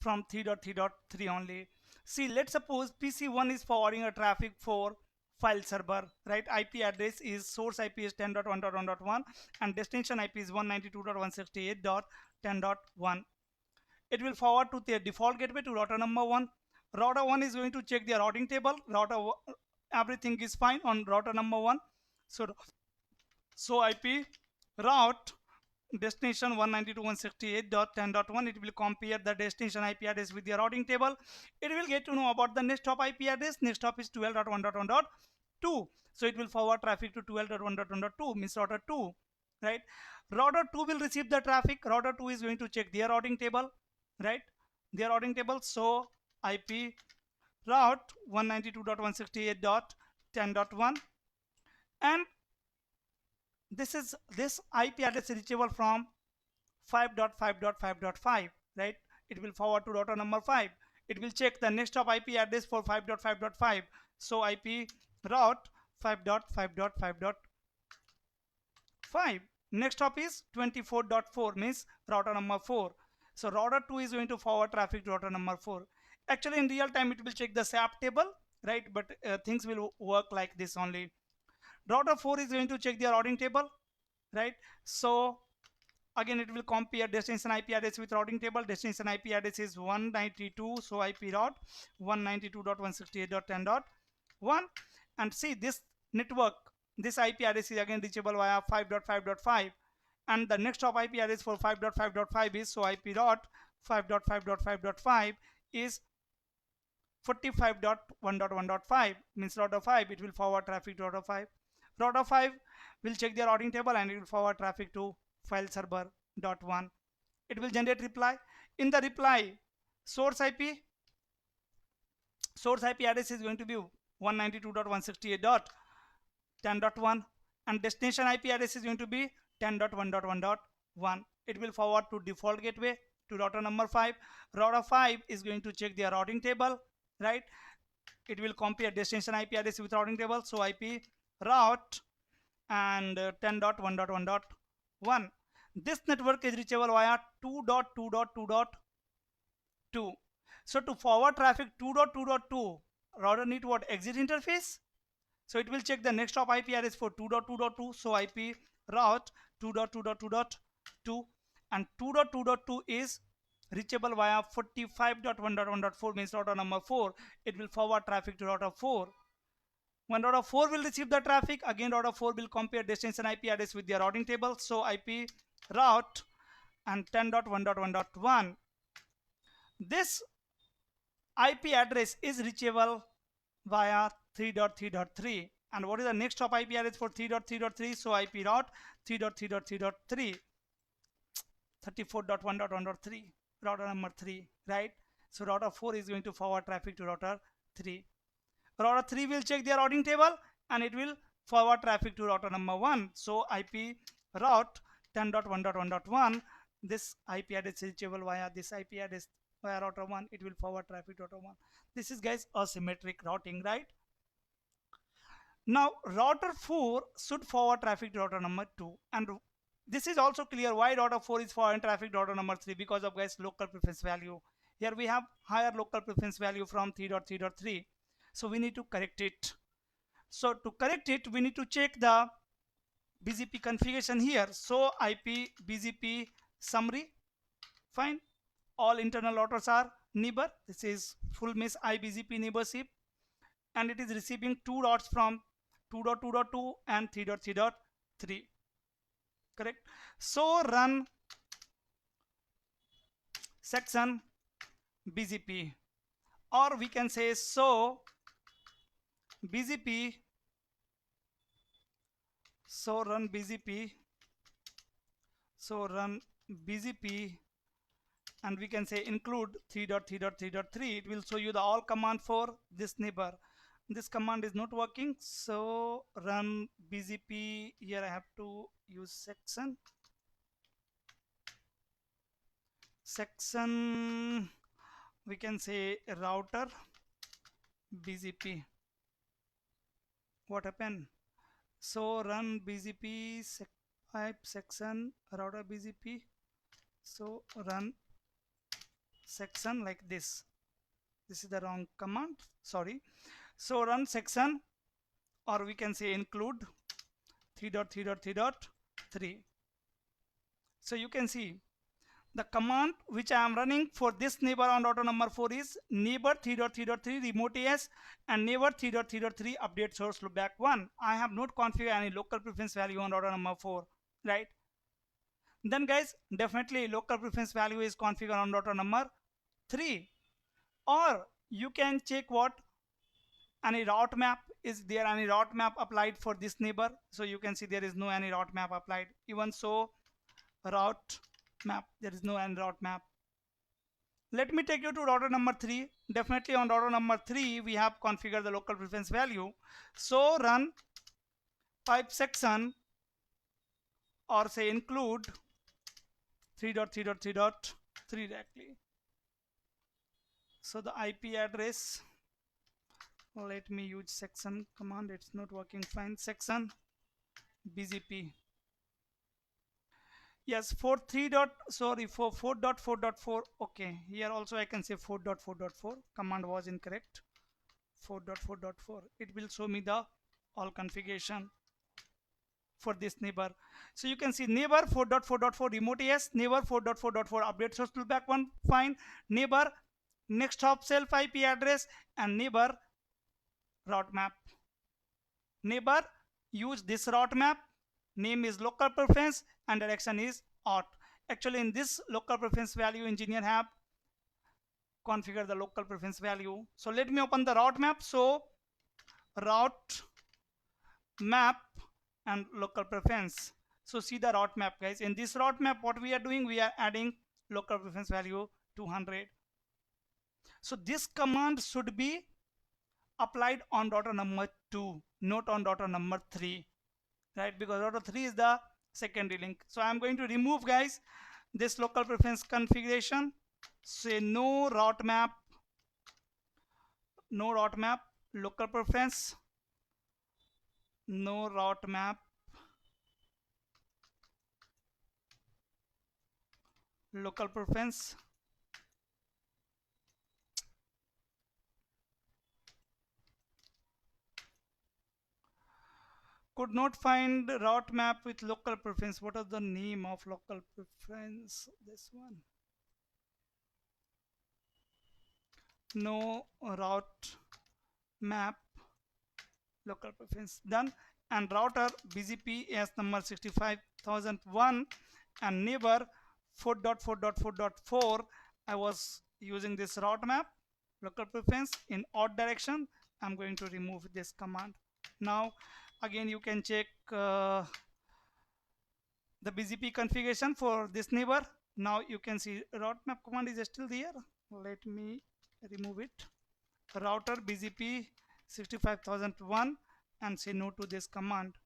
from 3.3.3 only. See, let's suppose PC1 is forwarding a traffic for file server, right? IP address is, source IP is 10.1.1.1, and destination IP is 192.168.10.1. It will forward to their default gateway to router number 1. Router 1 is going to check their routing table. Everything is fine on router number 1. So IP route destination 192.168.10.1, it will compare the destination IP address with the routing table. It will get to know about the next hop IP address. Next hop is 12.1.1.2, so it will forward traffic to 12.1.1.2, means router 2, right? Router 2 will receive the traffic. Router 2 is going to check their routing table, right? Their routing table. So IP route 192.168.10.1, and this IP address is reachable from 5.5.5.5, right? It will forward to router number 5. It will check the next hop IP address for 5.5.5. So IP route 5.5.5.5. Next hop is 24.4, means router number 4. So router 2 is going to forward traffic to router number 4. Actually, in real time, it will check the SAP table, right? But things will work like this only. Router 4 is going to check their routing table, right? So again, it will compare destination IP address with routing table. Destination IP address is 192, so IP route 192.168.10.1. And see, this network, this IP address is again reachable via 5.5.5, and the next hop IP address for 5.5.5 is, so IP route 5.5.5.5 is 45.1.1.5, means router 5. It will forward traffic to router 5. Router 5 will check their routing table, and it will forward traffic to file server .1. It will generate reply. In the reply, source IP address is going to be 192.168.10.1, and destination IP address is going to be 10.1.1.1. It will forward to default gateway to router number 5. Router 5 is going to check their routing table, right? It will compare destination IP address with routing table, so IP route and 10.1.1.1. This network is reachable via 2.2.2.2. So to forward traffic 2.2.2, router need what? Exit interface. So it will check the next hop IP address for 2.2.2. So IP route 2.2.2.2, and 2.2.2 is reachable via 45.1.1.4, means router number 4. It will forward traffic to router 4. When router 4 will receive the traffic, again router 4 will compare destination IP address with their routing table. So IP route and 10.1.1.1. This IP address is reachable via 3.3.3. And what is the next hop IP address for 3.3.3? So IP route 3.3.3.3, 34.1.1.3, router number 3, right? So router 4 is going to forward traffic to router 3. Router 3 will check their routing table and it will forward traffic to router number 1. So IP route 10.1.1.1, this IP address is reachable via this IP address via router 1. It will forward traffic to router 1. This is, guys, asymmetric routing, right? Now router 4 should forward traffic to router number 2, and this is also clear why router 4 is forwarding traffic to router number 3, because of, guys, local preference value. Here we have higher local preference value from 3.3.3, so we need to correct it. So to correct it, we need to check the BGP configuration here. So IP BGP summary, fine. All internal routers are neighbor. This is full mesh IBGP neighborship, and it is receiving two routes from 2.2.2 and 3.3.3, correct? So run section BGP, or we can say so BGP, so run BGP, so run BGP, and we can say include 3.3.3.3. It will show you the all command for this neighbor. This command is not working, so run BGP. Here I have to use section, we can say router BGP. What happened? So run BGP section router BGP, so run section like this. This is the wrong command, sorry. So run section, or we can say include 3.3.3.3. So you can see the command which I am running for this neighbor on router number 4 is neighbor 3.3.3 remote AS and neighbor 3.3.3 update source loopback 1. I have not configured any local preference value on router number 4, right? Then, guys, definitely local preference value is configured on router number 3. Or you can check what any route map, is there any route map applied for this neighbor. So you can see there is no any route map applied. Even so, route map, there is no any route map. Let me take you to router number 3. Definitely on router number 3 we have configured the local preference value. So run pipe section, or say include 3.3.3.3 directly. So the IP address, let me use section command, it's not working fine. Section BGP, yes, for 4.4.4.4. okay, here also I can say 4.4.4. command was incorrect. 4.4.4, it will show me the all configuration for this neighbor. So you can see neighbor 4.4.4 remote AS, neighbor 4.4.4 update source loopback 1, fine. Neighbor next hop self IP address, and neighbor route map. Neighbor use this route map, name is local preference and direction is auth. Actually in this local preference value, engineer have configured the local preference value. So let me open the route map. So route map and local preference. So see the route map, guys. In this route map, what we are doing, we are adding local preference value 200. So this command should be applied on router number 2, not on router number 3, right? Because router 3 is the secondary link. So I'm going to remove, guys, this local preference configuration. Say no route map, local preference, no route map, local preference. Could not find route map with local preference. What is the name of local preference? This one. No route map, local preference, done. And router BGP as number 65001 and neighbor 4.4.4.4, I was using this route map local preference in odd direction. I'm going to remove this command. Now again you can check the BGP configuration for this neighbor. Now you can see route map command is still there. Let me remove it. Router BGP 65001 and say no to this command.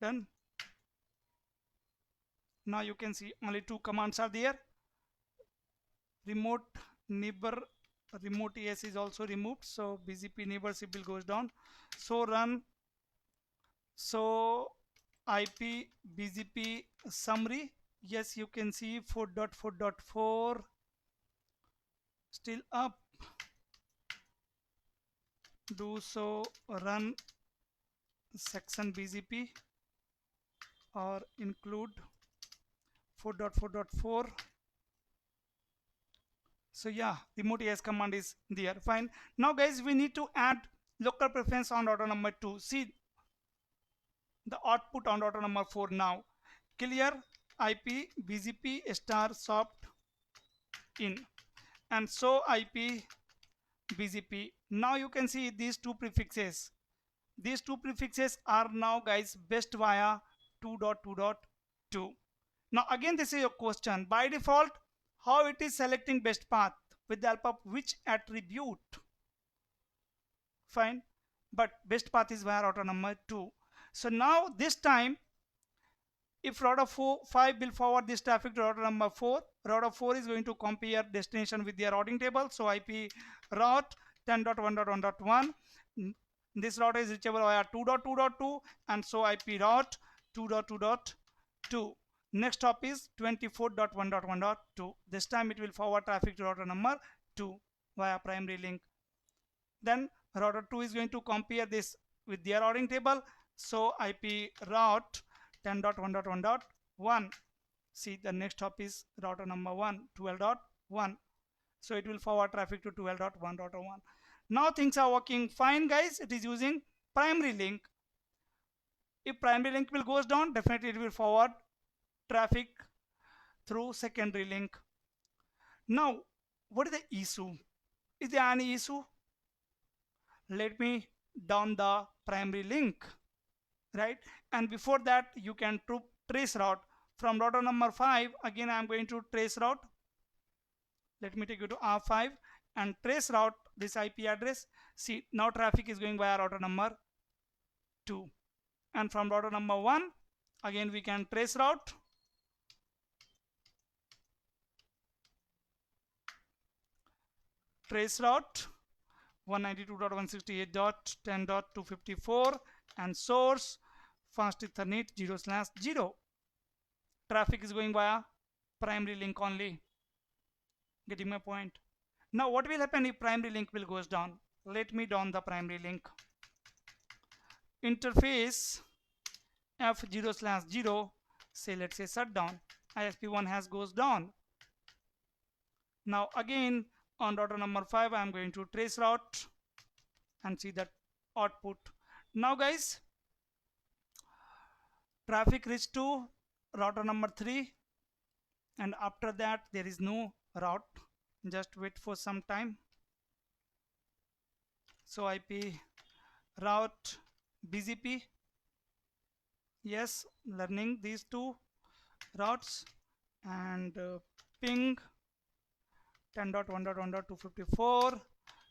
Done. Now you can see only two commands are there. Remote neighbor remote ES is also removed, so BGP neighbor symbol goes down. So run IP BGP summary. Yes, you can see 4.4.4 still up. Do so run section BGP or include 4.4.4. So yeah, remote ES command is there. Fine. Now guys, we need to add local preference on router number 2. See the output on router number 4 now. Clear IP BGP star soft in and so IP BGP. Now you can see these two prefixes. These two prefixes are now guys best via 2.2.2. Now again this is a question. By default, how it is selecting best path with the help of which attribute? Fine, but best path is via router number 2. So now this time if router 5 will forward this traffic to router number 4, router 4 is going to compare destination with their routing table. So IP route 10.1.1.1. This router is reachable via 2.2.2 and so IP route 2.2.2. Next hop is 24.1.1.2. This time it will forward traffic to router number 2 via primary link. Then router 2 is going to compare this with their routing table. So IP route 10.1.1.1. See the next hop is router number 1 12.1. So it will forward traffic to 12.1.1. Now things are working fine guys. It is using primary link. If primary link will goes down, definitely it will forward traffic through secondary link. Now what is the issue? Is there any issue? Let me down the primary link, right? And before that you can trace route from router number 5. Again I am going to trace route. Let me take you to R5 and trace route this IP address. See now traffic is going via router number 2 and from router number 1 again we can trace route. Trace route 192.168.10.254 and source fast ethernet 0/0. Traffic is going via primary link only. Getting my point? Now what will happen if primary link will goes down? Let me down the primary link. Interface F0/0 say let's say shutdown. ISP1 has goes down. Now again on router number 5 I am going to trace route and see that output. Now guys, traffic reached to router number 3 and after that there is no route. Just wait for some time. So IP route BGP, yes, learning these two routes and ping 10.1.1.254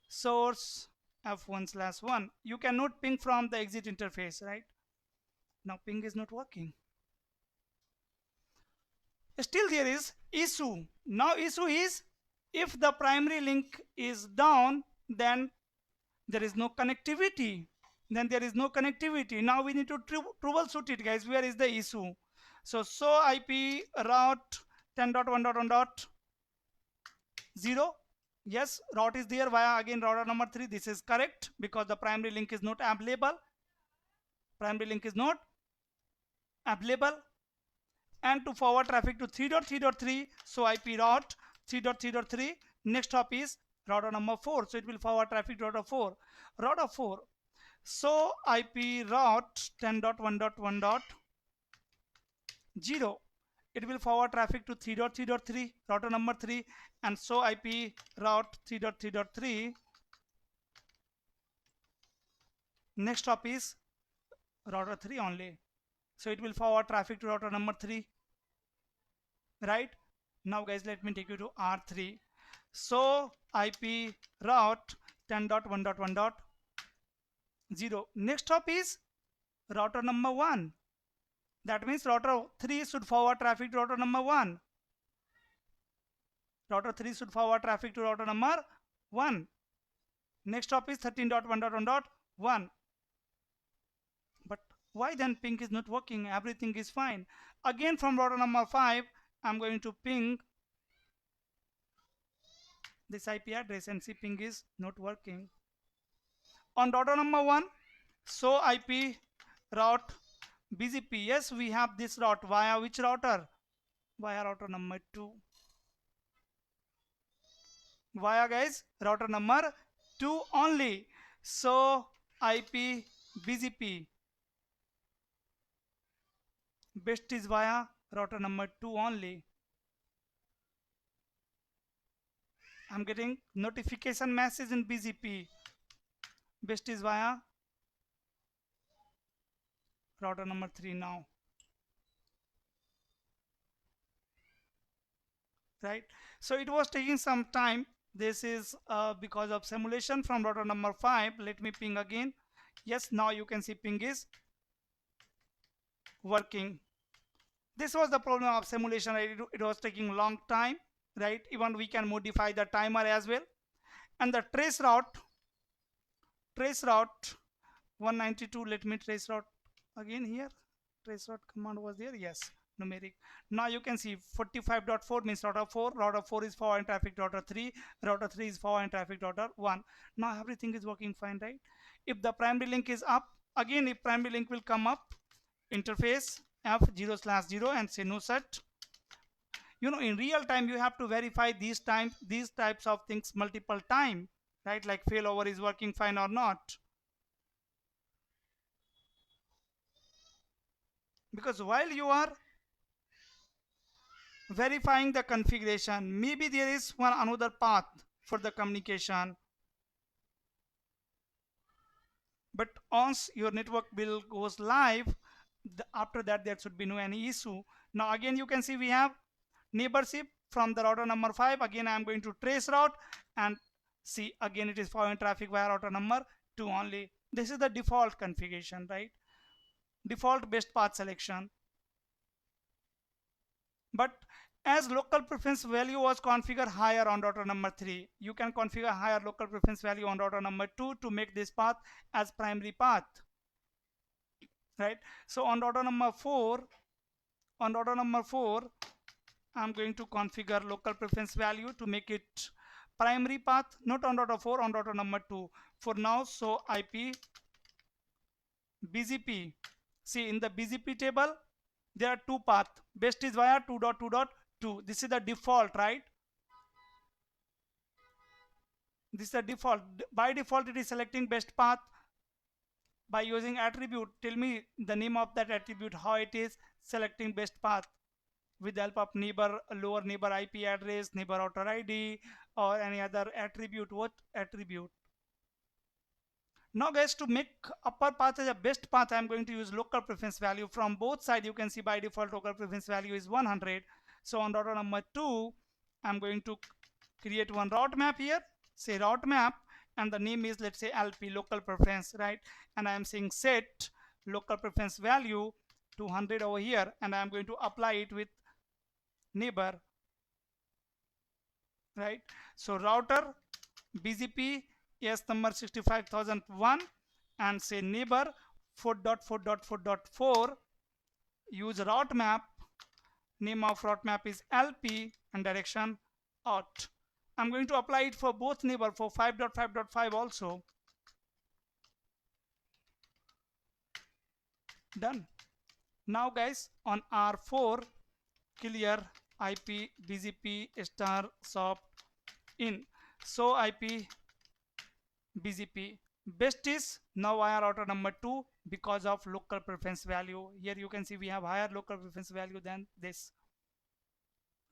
source F1/1. You cannot ping from the exit interface, right? Now ping is not working. Still there is issue. Now issue is if the primary link is down, then there is no connectivity. Now we need to troubleshoot it guys. Where is the issue? So IP route 10.1.1.0. Yes, route is there via again router number 3. This is correct because the primary link is not available. And to forward traffic to 3.3.3, so IP route 3.3.3. next hop is router number 4, so it will forward traffic to router 4. So IP route 10.1.1.0. it will forward traffic to 3.3.3 router number 3, and so IP route 3.3.3. next hop is router 3 only, so it will forward traffic to router number 3, right? Now guys, let me take you to R3. So IP route 10.1.1.0. next hop is router number 1. That means router 3 should forward traffic to router number 1. Router 3 should forward traffic to router number 1. Next hop is 13.1.1.1. But why then ping is not working? Everything is fine. Again from router number 5, I'm going to ping this IP address and see ping is not working. On router number 1, so IP route BGP. Yes, we have this route via which router? Via router number 2. Via guys router number 2 only. So IP BGP best is via router number 2 only. I'm getting notification message in BGP. Best is via router number 3 now. Right? So it was taking some time. This is because of simulation from router number 5. Let me ping again. Yes, now you can see ping is working. This was the problem of simulation. It was taking long time, right? Even we can modify the timer as well. And the trace route 192. Let me trace route again here. Trace route command was there. Yes, numeric. Now you can see 45.4 means router 4. Router 4 is forwarding traffic to router 3. Router 3 is forwarding traffic to router 1. Now everything is working fine, right? If the primary link is up, again if primary link will come up, interface F0/0 and say no set. You know, in real time you have to verify these types of things multiple time, right? Like failover is working fine or not. Because while you are verifying the configuration, maybe there is one another path for the communication, but once your network bill goes live, after that there should be no any issue. Now again you can see we have neighborship from the router number 5. Again I am going to trace route and see again it is forwarding traffic via router number 2 only. This is the default configuration, right? Default best path selection. But as local preference value was configured higher on router number 3, you can configure higher local preference value on router number 2 to make this path as primary path, right? So on router number 4, I'm going to configure local preference value to make it primary path, not on router 4, on router number 2 for now. So IP BGP. See, in the BGP table there are two paths. Best is via 2.2.2. This is the default, right? This is the default. By default it is selecting best path by using attribute. Tell me the name of that attribute, how it is selecting best path with the help of neighbor, lower neighbor IP address, neighbor router ID, or any other attribute. What attribute? Now guys, to make upper path as a best path, I am going to use local preference value. From both sides you can see by default local preference value is 100. So on router number 2, I'm going to create one route map here, say route map, and the name is, let's say, LP, local preference, right? And I am saying set local preference value to 100 over here, and I am going to apply it with neighbor, right? So router BGP is number 65001 and say neighbor 4.4.4.4. use route map. Name of route map is LP and direction out. I'm going to apply it for both neighbor, for 5.5.5 also. Done. Now guys, on R4 clear IP BGP star soft in. So IP BGP best is now via router number 2 because of local preference value. Here you can see we have higher local preference value than this.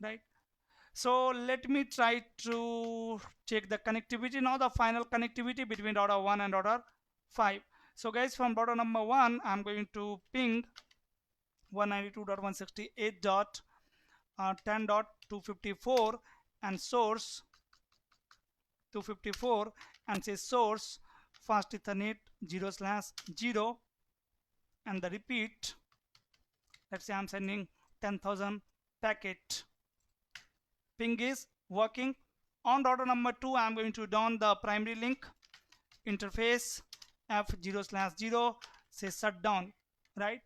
right? So let me try to check the connectivity now, the final connectivity between router 1 and router 5. So guys, from router number 1 I'm going to ping 192.168.10.254 and source 254 and say source fast ethernet 0/0 and the repeat, let's say I'm sending 10,000 packet. Ping is working. On router number 2 I'm going to down the primary link interface f0/0 say shut down, right?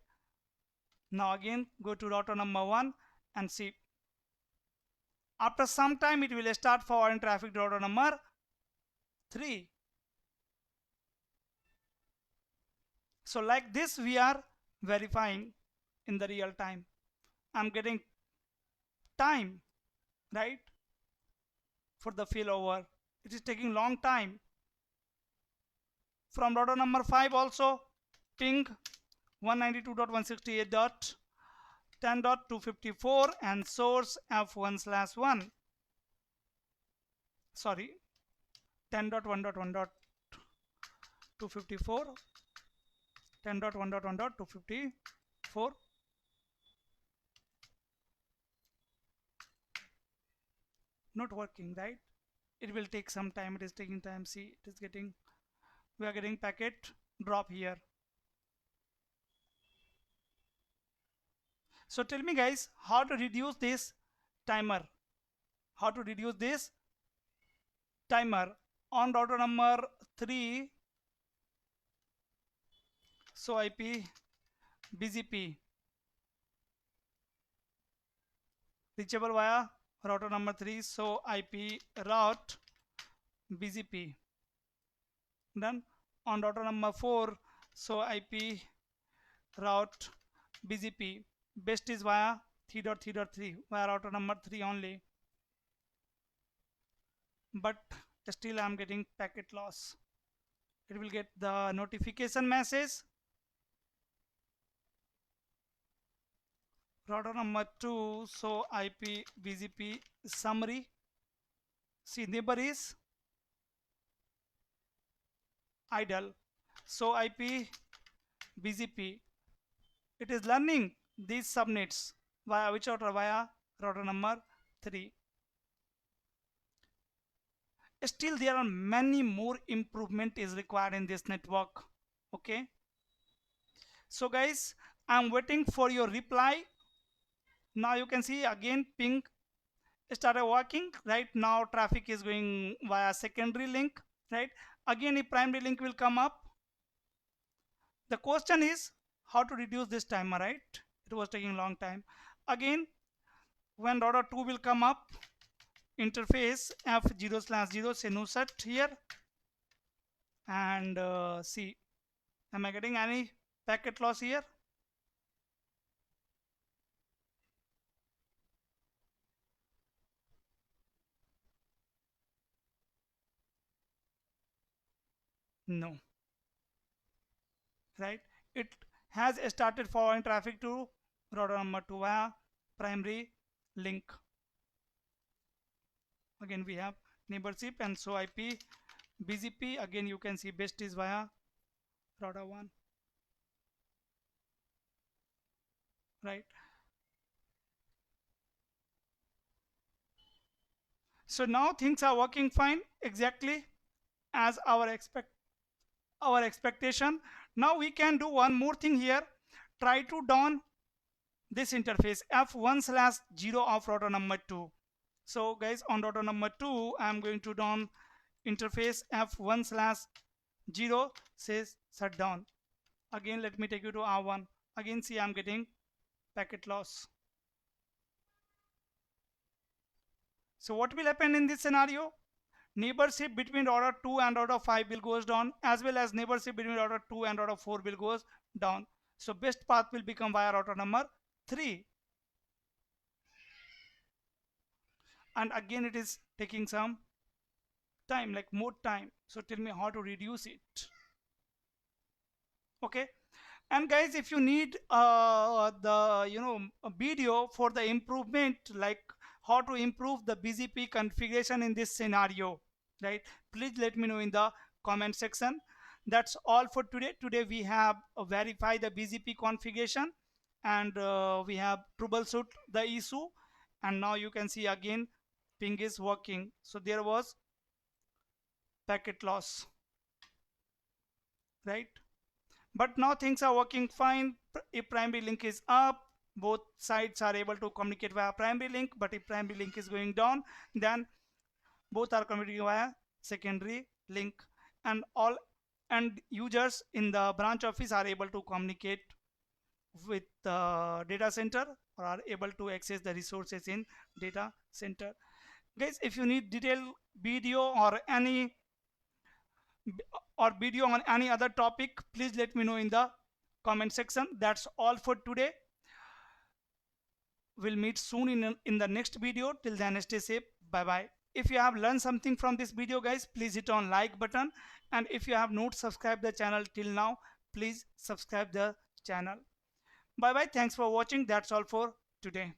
Now again go to router number 1 and see, after some time it will start forwarding traffic to router number 3. So like this we are verifying in the real time. I'm getting time, right, for the failover. It is taking long time. From router number 5 also ping 192.168.10.254 and source f1/1, sorry, 10.1.1.254, 10.1.1.254. Not working, right? It will take some time. It is taking time. See, it is getting, we are getting packet drop here. So tell me guys, how to reduce this timer? How to reduce this timer on router number 3? So IP BGP reachable via router number 3. So IP route BGP done. On router number 4, so IP route BGP best is via 3.3.3 via router number 3 only, but still I'm getting packet loss. It will get the notification message. Router number 2, so IP BGP summary. See, neighbor is idle. So IP BGP, it is learning these subnets via which router? Via router number 3. Still there are many more improvement is required in this network. Okay, so guys, I'm waiting for your reply. Now you can see again ping started working. Right now traffic is going via secondary link, right? Again a primary link will come up. The question is how to reduce this timer, right? It was taking long time. Again when router 2 will come up, interface f0/0 say no set here and see, am I getting any packet loss here? No, right? It has started forwarding traffic to router number 2 via primary link. Again we have neighborship and so IP BGP, again you can see best is via router 1, right? So now things are working fine, exactly as our expectation. Now we can do one more thing here. Try to down this interface f1/0 of router number 2. So guys, on router number 2 I'm going to down interface f1/0 says shut down. Again let me take you to R1. Again see, I'm getting packet loss. So what will happen in this scenario? Neighborship between router 2 and router 5 will goes down, as well as neighborship between router 2 and router 4 will goes down. So best path will become via router number 3. And again it is taking some time, like more time. So tell me how to reduce it. Okay, and guys, if you need the a video for the improvement, like how to improve the BGP configuration in this scenario, right? Please let me know in the comment section. That's all for today. Today we have verify the BGP configuration, and we have troubleshoot the issue, and now you can see again ping is working. So there was packet loss, right? But now things are working fine. If primary link is up, both sides are able to communicate via primary link, but if primary link is going down, then both are communicating via secondary link, and all and users in the branch office are able to communicate with the data center, or are able to access the resources in data center. Guys, if you need detailed video or video on any other topic, please let me know in the comment section. That's all for today. We'll meet soon in the next video. Till then, stay safe. Bye bye. If you have learned something from this video, guys, please hit on like button, and if you have not subscribed the channel till now, please subscribe the channel. Bye bye. Thanks for watching. That's all for today.